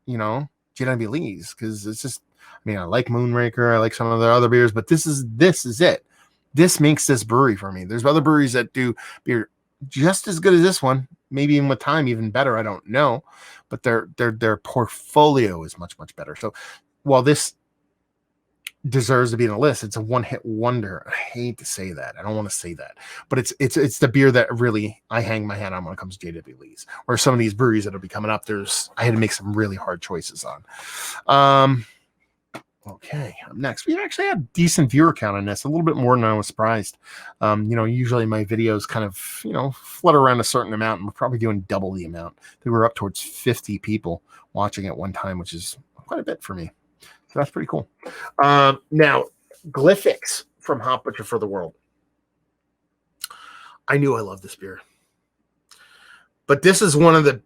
[SPEAKER 1] JWEs, because it's just, I like Moonraker. I like some of their other beers, but this is it. This makes this brewery for me. There's other breweries that do beer just as good as this one, maybe even with time even better. I don't know, but their portfolio is much, much better. So while this deserves to be in the list, it's a one-hit wonder. I hate to say that. I don't want to say that, but it's the beer that really I hang my hat on when it comes to JWEs, or some of these breweries that'll be coming up. I had to make some really hard choices on. Okay, up next, we actually had decent viewer count on this, a little bit more than I was surprised. Usually my videos kind of flutter around a certain amount, and we're probably doing double the amount. They were up towards 50 people watching at one time, which is quite a bit for me. So that's pretty cool. Now, Glyphix from Hop Butcher for the World. I knew I loved this beer, but this is one of the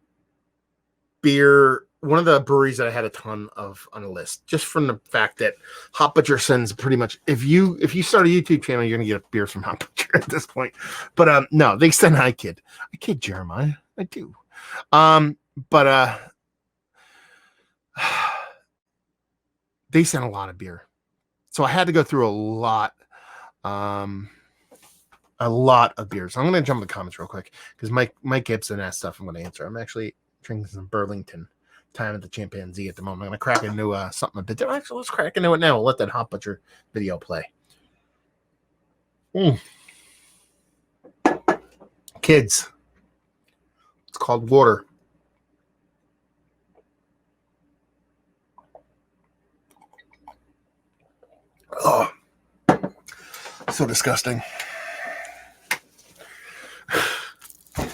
[SPEAKER 1] breweries that I had a ton of on the list, just from the fact that Hop Butcher sends pretty much, if you start a YouTube channel, you're gonna get beers from Hop Butcher at this point. But no, they send. I kid Jeremiah. I do. They sent a lot of beer, so I had to go through a lot of beers. I'm going to jump in the comments real quick because Mike Gibson asked stuff I'm going to answer. I'm actually drinking some Burlington time at the Chimpanzee at the moment. I'm going to crack into something a bit different. Actually, let's crack into it now. We'll let that Hop Butcher video play. Kids, it's called water. Oh, so disgusting. I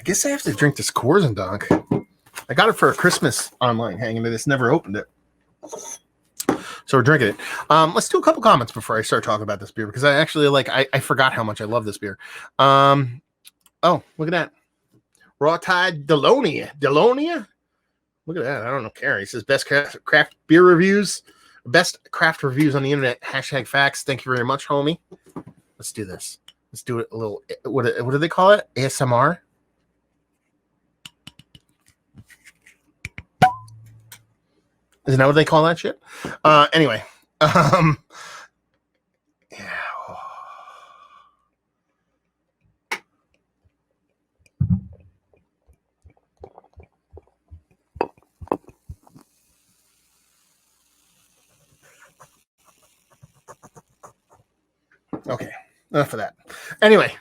[SPEAKER 1] guess I have to drink this Coors Dog. I got it for a Christmas online hanging. I just never opened it. So we're drinking it. Let's do a couple comments before I start talking about this beer, because I actually I forgot how much I love this beer. Oh, look at that. Raw Tide Delonia. Look at that. I don't know. Carrie says best craft beer reviews. Best craft reviews on the internet. #facts. Thank you very much, homie. Let's do this. Let's do it a little. What do they call it? ASMR. Isn't that what they call that shit? Anyway. Yeah. Okay, enough of that. Anyway,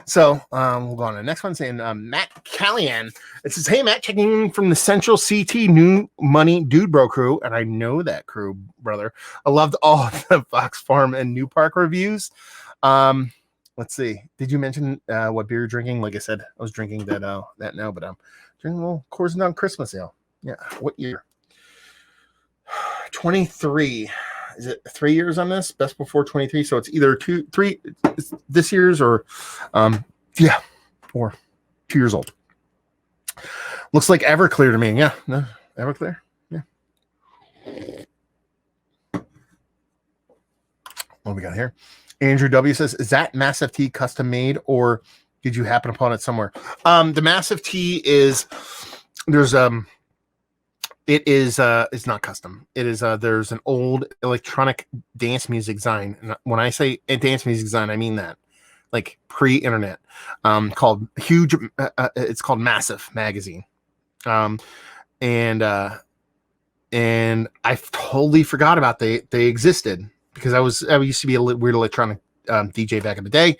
[SPEAKER 1] so we'll go on to the next one saying Matt Callian. It says, "Hey Matt, checking in from the Central CT New Money Dude Bro crew, and I know that crew, brother. I loved all of the Fox Farm and New Park reviews. Let's see. Did you mention what beer you're drinking? Like I said, I was drinking that now, but I'm drinking a little Coors Down Christmas ale. Yeah, what year? 23. Is it 3 years on this? Best before 23. So it's either 3 this year's or yeah, or 2 years old. Looks like Everclear to me. Yeah, no, Everclear. Yeah. What we got here? Andrew W says, "Is that Massive T custom made or did you happen upon it somewhere?" The Massive T is it's not custom. It is there's an old electronic dance music design. And when I say a dance music design, I mean that. Like pre-internet. Called Huge it's called Massive Magazine. And I totally forgot about they existed because I used to be a weird electronic DJ back in the day,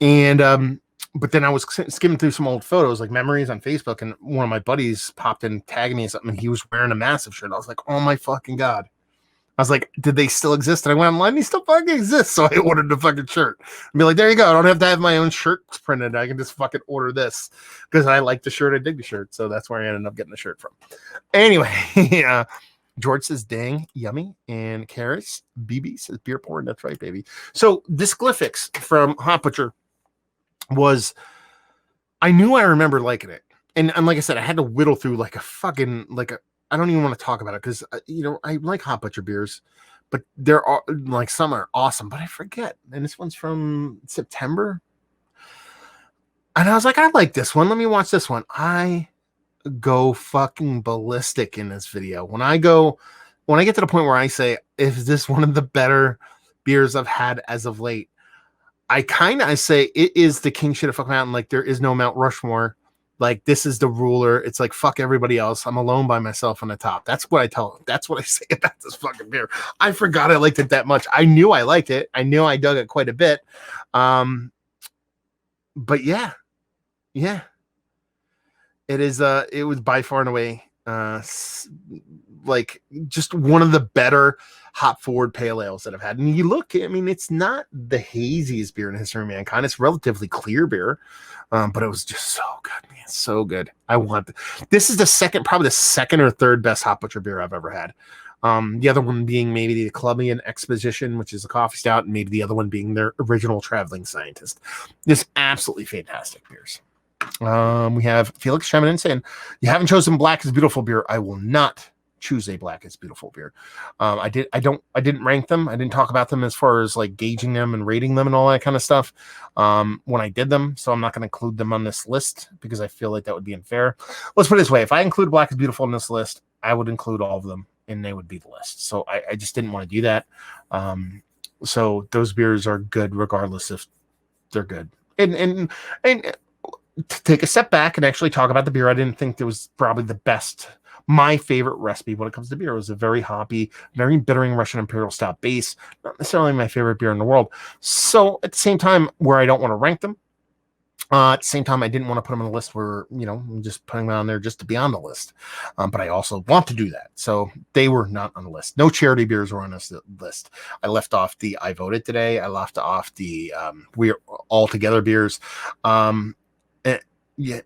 [SPEAKER 1] and but then I was skimming through some old photos, like memories on Facebook, and one of my buddies popped in, tagged me or something, and he was wearing a Massive shirt. I was like, oh my fucking god! I was like, did they still exist? And I went online, they still fucking exist. So I ordered the fucking shirt. And be like, there you go. I don't have to have my own shirts printed. I can just fucking order this because I like the shirt. I dig the shirt. So that's where I ended up getting the shirt from. Anyway, yeah. George says, dang, yummy. And Karis, BB says, beer porn. That's right, baby. So this Glyphix from Hot Butcher was, I knew I remember liking it. And like I said, I had to whittle through like a fucking, I don't even want to talk about it because, I like Hot Butcher beers, but there are like some are awesome, but I forget. And this one's from September. And I was like, I like this one. Let me watch this one. I go fucking ballistic in this video. When I get to the point where I say, is this one of the better beers I've had as of late? I say it is the king shit of fucking mountain. Like there is no Mount Rushmore. Like this is the ruler. It's like fuck everybody else. I'm alone by myself on the top. That's what I tell them. That's what I say about this fucking beer. I forgot I liked it that much. I knew I liked it. I knew I dug it quite a bit. But yeah. It is it was by far and away like just one of the better hop forward pale ales that I've had. And you look, I mean, it's not the haziest beer in the history of mankind. It's relatively clear beer. But it was just so good, man. So good. This is probably the second or third best Hot Butcher beer I've ever had. The other one being maybe the Columbian Exposition, which is a coffee stout, and maybe the other one being their original Traveling Scientist. Just absolutely fantastic beers. We have Felix chiming in saying, "You haven't chosen Black is Beautiful beer. I will not choose a Black is Beautiful beer." I didn't rank them. I didn't talk about them as far as like gauging them and rating them and all that kind of stuff when I did them. So I'm not going to include them on this list because I feel like that would be unfair. Let's put it this way. If I include Black is Beautiful on this list, I would include all of them and they would be the list. So I just didn't want to do that. So those beers are good regardless if they're good. And to take a step back and actually talk about the beer, I didn't think it was probably the best. My favorite recipe when it comes to beer was a very hoppy, very bittering Russian Imperial Stout base. Not necessarily my favorite beer in the world. So at the same time, where I don't want to rank them, at the same time, I didn't want to put them on a list where, I'm just putting them on there just to be on the list. But I also want to do that. So they were not on the list. No charity beers were on this list. I left off the I Voted Today. I left off the We're All Together beers. Yeah,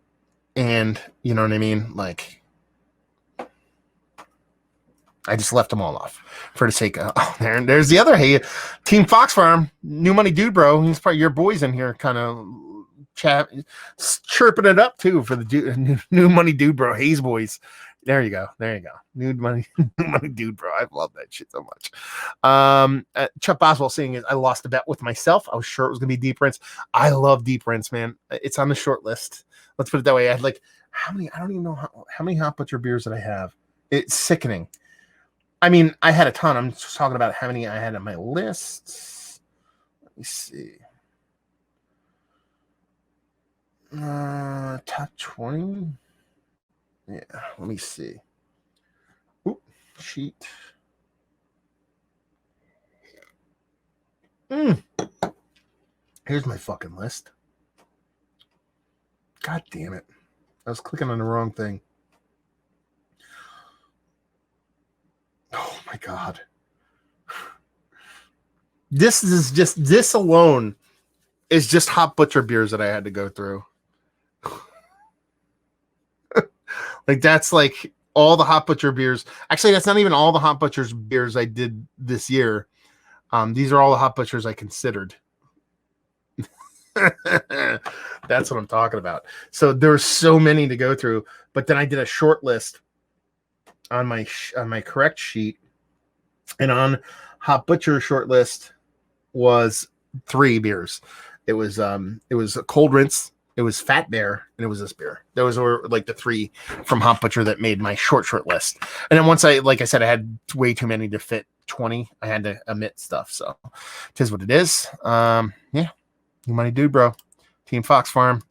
[SPEAKER 1] and you know what I mean? Like, I just left them all off for the sake of, there's the other, hey, Team Fox Farm, New Money Dude Bro. He's probably your boys in here kind of chirping it up too for the New Money Dude Bro, Hayes boys. There you go. New Money Dude Bro. I love that shit so much. Chuck Boswell saying I lost a bet with myself. I was sure it was going to be Deep Rinse. I love Deep Rinse, man. It's on the short list. Let's put it that way. I had like, I don't even know how many Hot Butcher beers did I have? It's sickening. I mean, I had a ton. I'm just talking about how many I had on my list. Let me see. Top 20. Yeah, let me see. Oop, sheet. Here's my fucking list. God damn it. I was clicking on the wrong thing. Oh my God. This alone is just Hop Butcher beers that I had to go through. Like, that's like all the Hop Butcher beers. Actually, that's not even all the Hop Butcher's beers I did this year. These are all the Hop Butchers I considered. That's what I'm talking about. So there's so many to go through, but then I did a short list on my correct sheet, and on Hop Butcher short list was 3 beers. It was a Cold Rinse, it was Fat Bear, and it was this beer. Those were like the 3 from Hop Butcher that made my short list. And then once like I said, I had way too many to fit 20. I had to omit stuff. So it is what it is. Yeah. You money dude, bro. Team Fox Farm.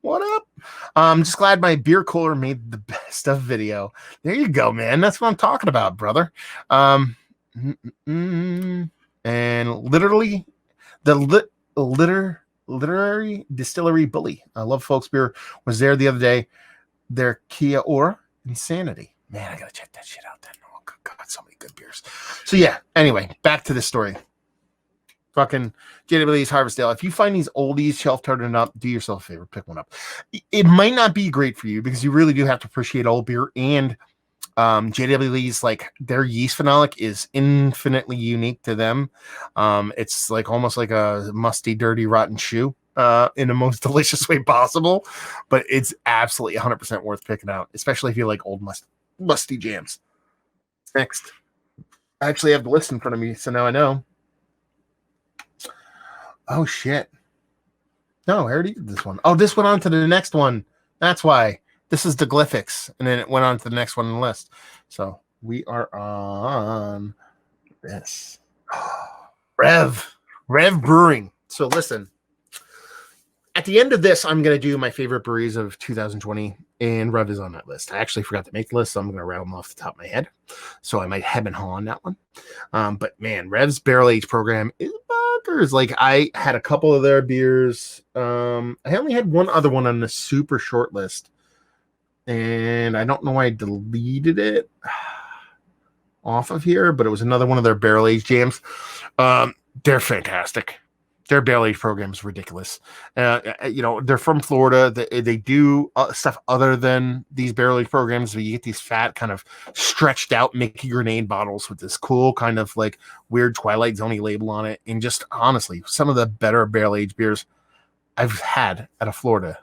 [SPEAKER 1] What up? I'm just glad my beer cooler made the best of video. There you go, man. That's what I'm talking about, brother. And literally the literary distillery bully. I love folks beer. Was there the other day. Their Kia Ora Insanity. Man, I gotta check that shit out then. Oh God, so many good beers. So yeah, anyway, back to the story. Fucking JW's Harvestdale. If you find these oldies shelf turning up, do yourself a favor, pick one up. It might not be great for you because you really do have to appreciate old beer, and JW's, like, their yeast phenolic is infinitely unique to them. It's like almost like a musty, dirty, rotten shoe in the most delicious way possible, but it's absolutely 100% worth picking out, especially if you like old musty jams. Next, I actually have the list in front of me, so now I know. Oh shit! No, I already did this one. Oh, this went on to the next one. That's why. This is the Glyphics, and then it went on to the next one on the list. So we are on this. Rev Brewing. So listen, at the end of this, I'm going to do my favorite breweries of 2020, and Rev is on that list. I actually forgot to make the list, so I'm going to rattle them off the top of my head. So I might hem and haw on that one. But man, Rev's barrel age program is bonkers. Like, I had a couple of their beers. I only had one other one on the super short list, and I don't know why I deleted it off of here, but it was another one of their barrel age jams. They're fantastic. Their barrel age program is ridiculous. They're from Florida. They do stuff other than these barrel age programs. Where you get these fat, kind of stretched out Mickey grenade bottles with this cool kind of like weird Twilight Zone-y label on it. And just honestly, some of the better barrel age beers I've had out of Florida.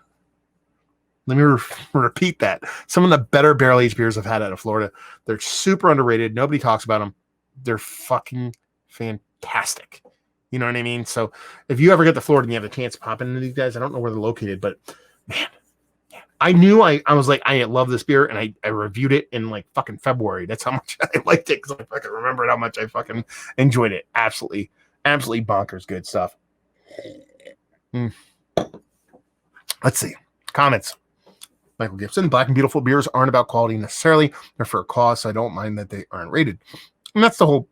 [SPEAKER 1] Let me repeat that. Some of the better barrel aged beers I've had out of Florida. They're super underrated. Nobody talks about them. They're fucking fantastic. You know what I mean? So if you ever get to Florida and you have a chance to pop into these guys, I don't know where they're located, but man, I knew I was like, I love this beer, and I reviewed it in like fucking February. That's how much I liked it, because I fucking remembered how much I fucking enjoyed it. Absolutely bonkers good stuff. Let's see. Comments. Michael Gibson, Black and Beautiful beers aren't about quality necessarily. They're for a cause, so I don't mind that they aren't rated. And that's the whole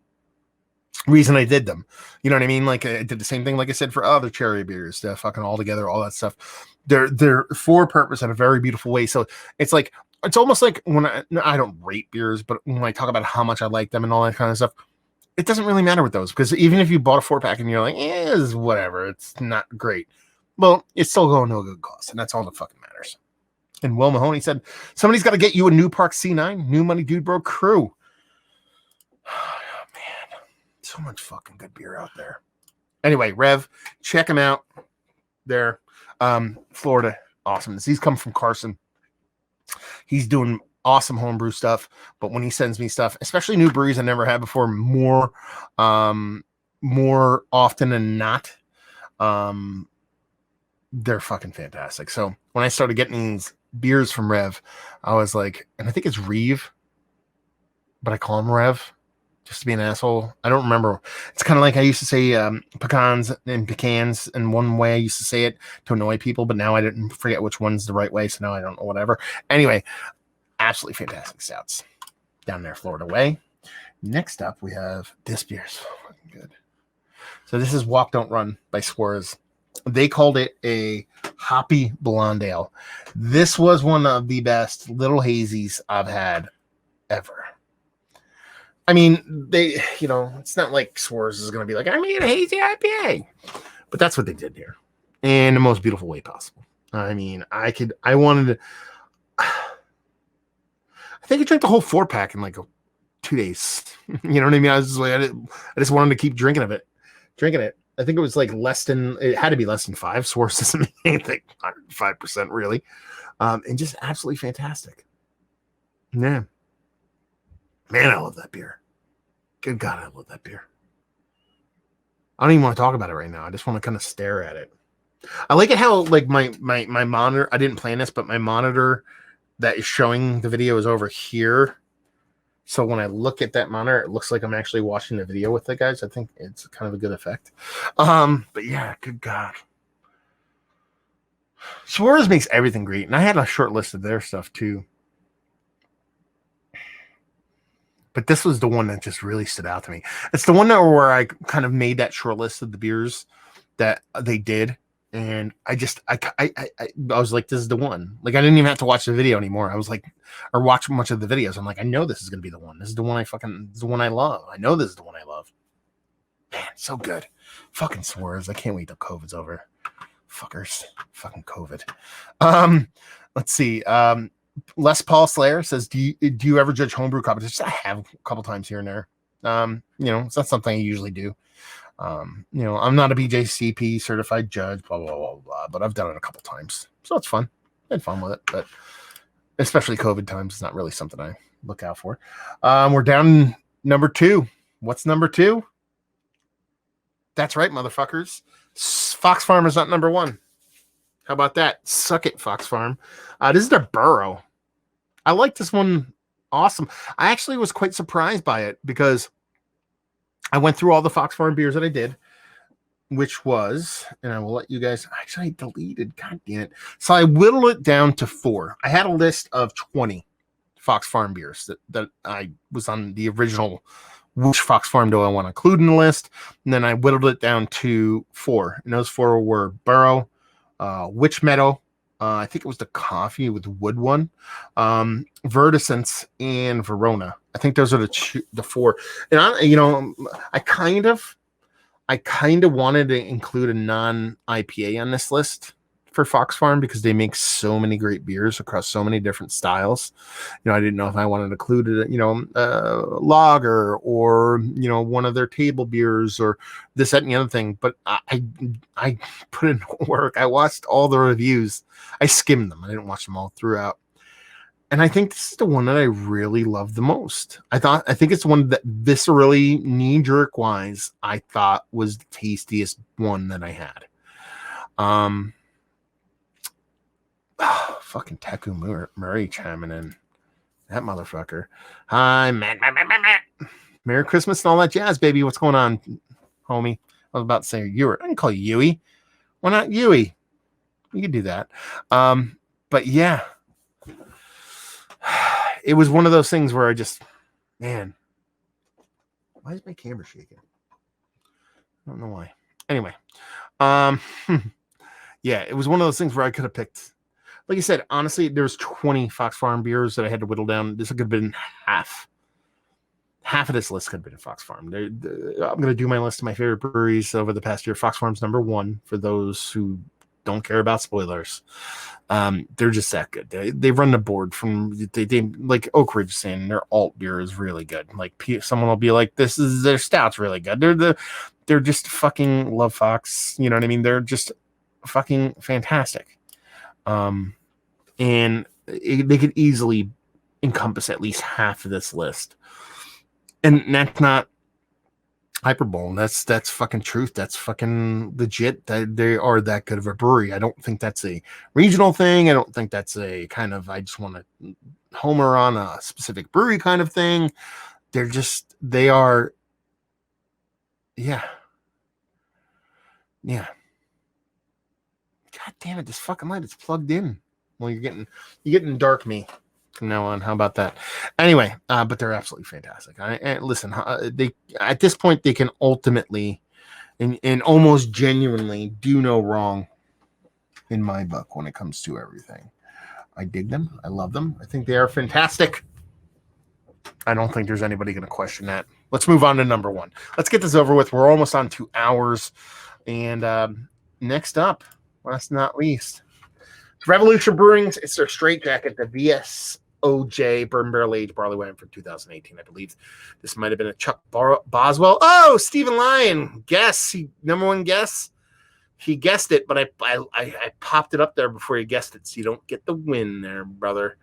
[SPEAKER 1] reason I did them. You know what I mean? Like, I did the same thing, like I said, for other cherry beers, fucking all together, all that stuff. They're for purpose in a very beautiful way. So it's like, it's almost like when I don't rate beers, but when I talk about how much I like them and all that kind of stuff, it doesn't really matter with those, because even if you bought a 4-pack and you're like, it's whatever, it's not great. Well, it's still going to a good cause, and that's all that fucking matters. And Will Mahoney said, somebody's got to get you a New Park C9, New Money Dude Bro crew. Oh, man. So much fucking good beer out there. Anyway, Rev, check them out. They're Florida awesomeness. These come from Carson. He's doing awesome homebrew stuff, but when he sends me stuff, especially new breweries I never had before, more often than not, they're fucking fantastic. So when I started getting these beers from Rev, I was like, and I think it's Reeve, but I call him Rev just to be an asshole. I don't remember. It's kind of like I used to say pecans and pecans in one way. I used to say it to annoy people, but now I didn't forget which one's the right way, so now I don't know, whatever. Anyway, absolutely fantastic stouts down there Florida way. Next up, we have this beer. So fucking good. So this is Walk Don't Run by Suarez. They called it a hoppy blonde ale. This was one of the best little hazies I've had ever. I mean, they, it's not like Swerves is going to be like, I made a hazy IPA. But that's what they did here in the most beautiful way possible. I mean, I wanted to, I think I drank the whole 4-pack in like 2 days. You know what I mean? I was just like, I just wanted to keep drinking it. I think it was like it had to be less than 5. Source doesn't mean anything, 5% really. And just absolutely fantastic. Yeah. Man, I love that beer. Good God, I love that beer. I don't even want to talk about it right now. I just want to kind of stare at it. I like it how like my monitor, I didn't plan this, but my monitor that is showing the video is over here. So when I look at that monitor, it looks like I'm actually watching the video with the guys. I think it's kind of a good effect. But yeah, good God. Suarez makes everything great. And I had a short list of their stuff too. But this was the one that just really stood out to me. It's the one where I kind of made that short list of the beers that they did. And I was like, this is the one. Like, I didn't even have to watch the video anymore. I was like, or watch much of the videos. I'm like, I know this is going to be the one. This is the one this is the one I love. I know this is the one I love. Man, so good. Fucking Swerves. I can't wait till COVID's over. Fuckers. Fucking COVID. Let's see. Les Paul Slayer says, do you ever judge homebrew competitions? I have a couple times here and there. It's not something I usually do. I'm not a BJCP certified judge, blah, blah, blah, blah, but I've done it a couple times. So it's fun. I had fun with it, but especially COVID times, it's not really something I look out for. We're down number 2. What's number 2? That's right, motherfuckers. Fox Farm is not number 1. How about that? Suck it, Fox Farm. This is their Burrow. I like this one. Awesome. I actually was quite surprised by it because I went through all the Fox Farm beers that I did, which was, and I will let you guys, actually I deleted, god damn it. So I whittled it down to 4. I had a list of 20 Fox Farm beers that I was on the original, which Fox Farm do I want to include in the list? And then I whittled it down to 4. And those 4 were Burrow, Witch Meadow, I think it was the coffee with wood one, Verdicence, and Verona. I think those are the 4. And I kind of wanted to include a non-IPA on this list for Fox Farm because they make so many great beers across so many different styles. I didn't know if I wanted to include a lager or one of their table beers or this, that, and the other thing. But I put in work. I watched all the reviews. I skimmed them. I didn't watch them all throughout. And I think this is the one that I really love the most. I think it's one that viscerally, knee-jerk wise, I thought was the tastiest one that I had. Fucking Teku Murray chiming in. That motherfucker. Hi, Matt. Merry Christmas and all that jazz, baby. What's going on, homie? I was about to say I can call you Yui. Why not Yui? You can do that. But yeah. It was one of those things where I just, man, why is my camera shaking? I don't know why. Anyway. Yeah, it was one of those things where I could have picked. Like you said, honestly, there's 20 Fox Farm beers that I had to whittle down. This could have been half. Half of this list could have been Fox Farm. I'm going to do my list of my favorite breweries over the past year. Fox Farm's number 1 for those who don't care about spoilers. They're just that good. They run the board from they like Oak Ridge saying their alt beer is really good. Like someone will be like, this is their stout's really good. They're just fucking love Fox. You know what I mean? They're just fucking fantastic. And they could easily encompass at least half of this list. And that's not hyperbole. That's fucking truth. That's fucking legit. They are that good of a brewery. I don't think that's a regional thing. I don't think that's a kind of, I just want to homer on a specific brewery kind of thing. They are. Yeah. Yeah. God damn it. This fucking light is plugged in. Well, you're getting dark me from now on. How about that? Anyway, but they're absolutely fantastic. Listen, they at this point they can ultimately and almost genuinely do no wrong in my book when it comes to everything. I dig them. I love them. I think they are fantastic. I don't think there's anybody going to question that. Let's move on to number one. Let's get this over with. We're almost on 2 hours. And next up, last but not least, Revolution Brewing's. It's their straight jacket, the VSOJ Bourbon Barrel Aged Barley Wine from 2018, I believe. This might have been a Chuck Boswell. Oh, Stephen Lyon. Guess. Number one guess. He guessed it, but I popped it up there before he guessed it, so you don't get the win there, brother.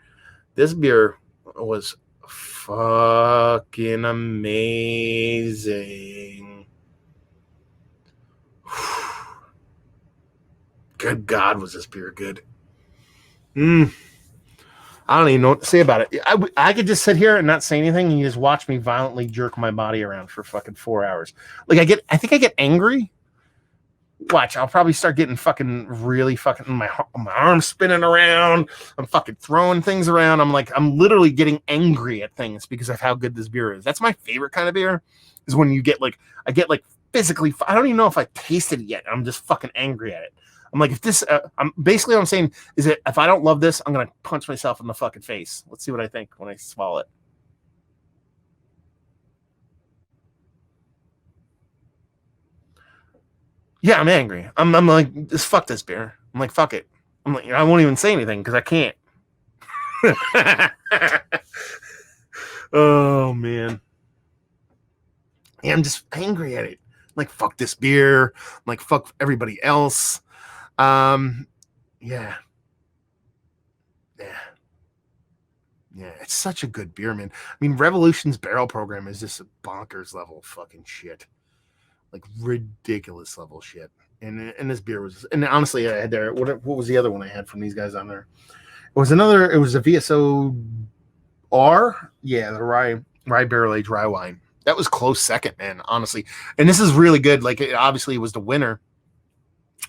[SPEAKER 1] This beer was fucking amazing. Good God, was this beer good? I don't even know what to say about it. I could just sit here and not say anything, and you just watch me violently jerk my body around for fucking 4 hours. Like I think I get angry. Watch, I'll probably start getting fucking really fucking my arms spinning around. I'm fucking throwing things around. I'm literally getting angry at things because of how good this beer is. That's my favorite kind of beer, is when you get I get physically, I don't even know if I tasted it yet. I'm just fucking angry at it. I'm like, if this, I'm basically what I'm saying is that if I don't love this, I'm going to punch myself in the fucking face. Let's see what I think when I swallow it. Yeah, I'm angry. I'm like, just fuck this beer. I'm like, fuck it. I'm like, I won't even say anything because I can't. Oh man. Yeah, I'm just angry at it. I'm like, fuck this beer. I'm like, fuck everybody else. Yeah. Yeah. Yeah, it's such a good beer, man. I mean, Revolution's barrel program is just a bonkers level of fucking shit. Like ridiculous level shit. And this beer was, and honestly, I had there. What was the other one I had from these guys on there? It was a VSO R. Yeah, the rye barrel aged rye wine. That was close second, man. Honestly, and this is really good. Like it obviously was the winner.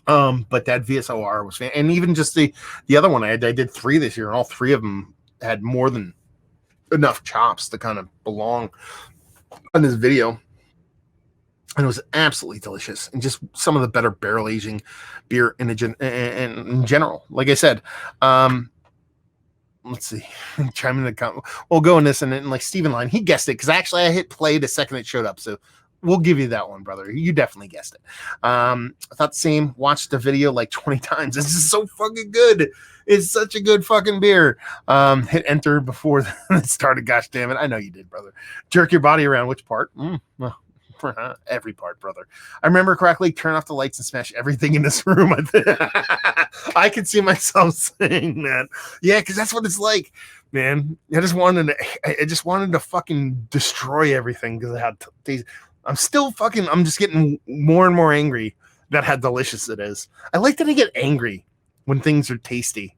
[SPEAKER 1] But that VSOR was and even just the other one I did 3 this year, and all 3 of them had more than enough chops to kind of belong on this video. And it was absolutely delicious, and just some of the better barrel aging beer in general. Like I said, let's see, chime in the comment. We'll go in this, and then like Stephen Line, he guessed it because actually I hit play the second it showed up, so we'll give you that one, brother. You definitely guessed it. I thought the same. Watched the video like 20 times. This is so fucking good. It's such a good fucking beer. Hit enter before it started. Gosh damn it! I know you did, brother. Jerk your body around. Which part? Every part, brother. I remember correctly. Turn off the lights and smash everything in this room. I could see myself saying that. Yeah, because that's what it's like, man. I just wanted to fucking destroy everything because I had these. I'm just getting more and more angry about how delicious it is. I like that I get angry when things are tasty.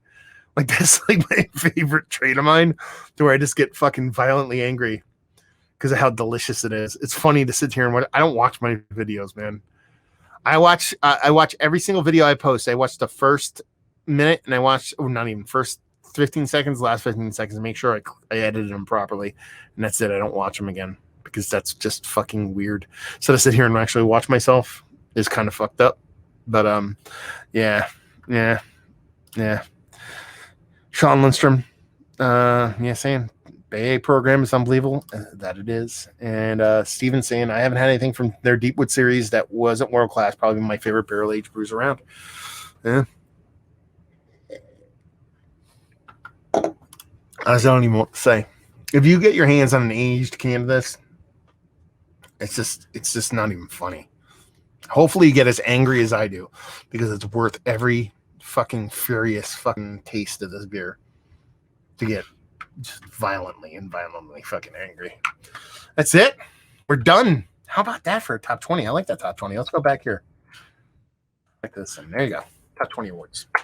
[SPEAKER 1] Like that's like my favorite trait of mine, to where I just get fucking violently angry because of how delicious it is. It's funny to sit here and watch. I don't watch my videos, man. I watch every single video I post. I watch the first minute, and I watch not even first 15 seconds, last 15 seconds, to make sure I edited them properly, and that's it. I don't watch them again, because that's just fucking weird. So to sit here and actually watch myself is kind of fucked up. But yeah. Sean Lindstrom, saying Bay program is unbelievable. That it is. And Steven saying, I haven't had anything from their Deepwood series that wasn't world class. Probably my favorite barrel aged brews around. Yeah. I don't even know what to say. If you get your hands on an aged can of this, it's just not even funny. Hopefully you get as angry as I do, because it's worth every fucking furious fucking taste of this beer to get just violently fucking angry. That's it. We're done. How about that for a top 20? I like that top 20. Let's go back here. Like this. And there you go. Top 20 awards.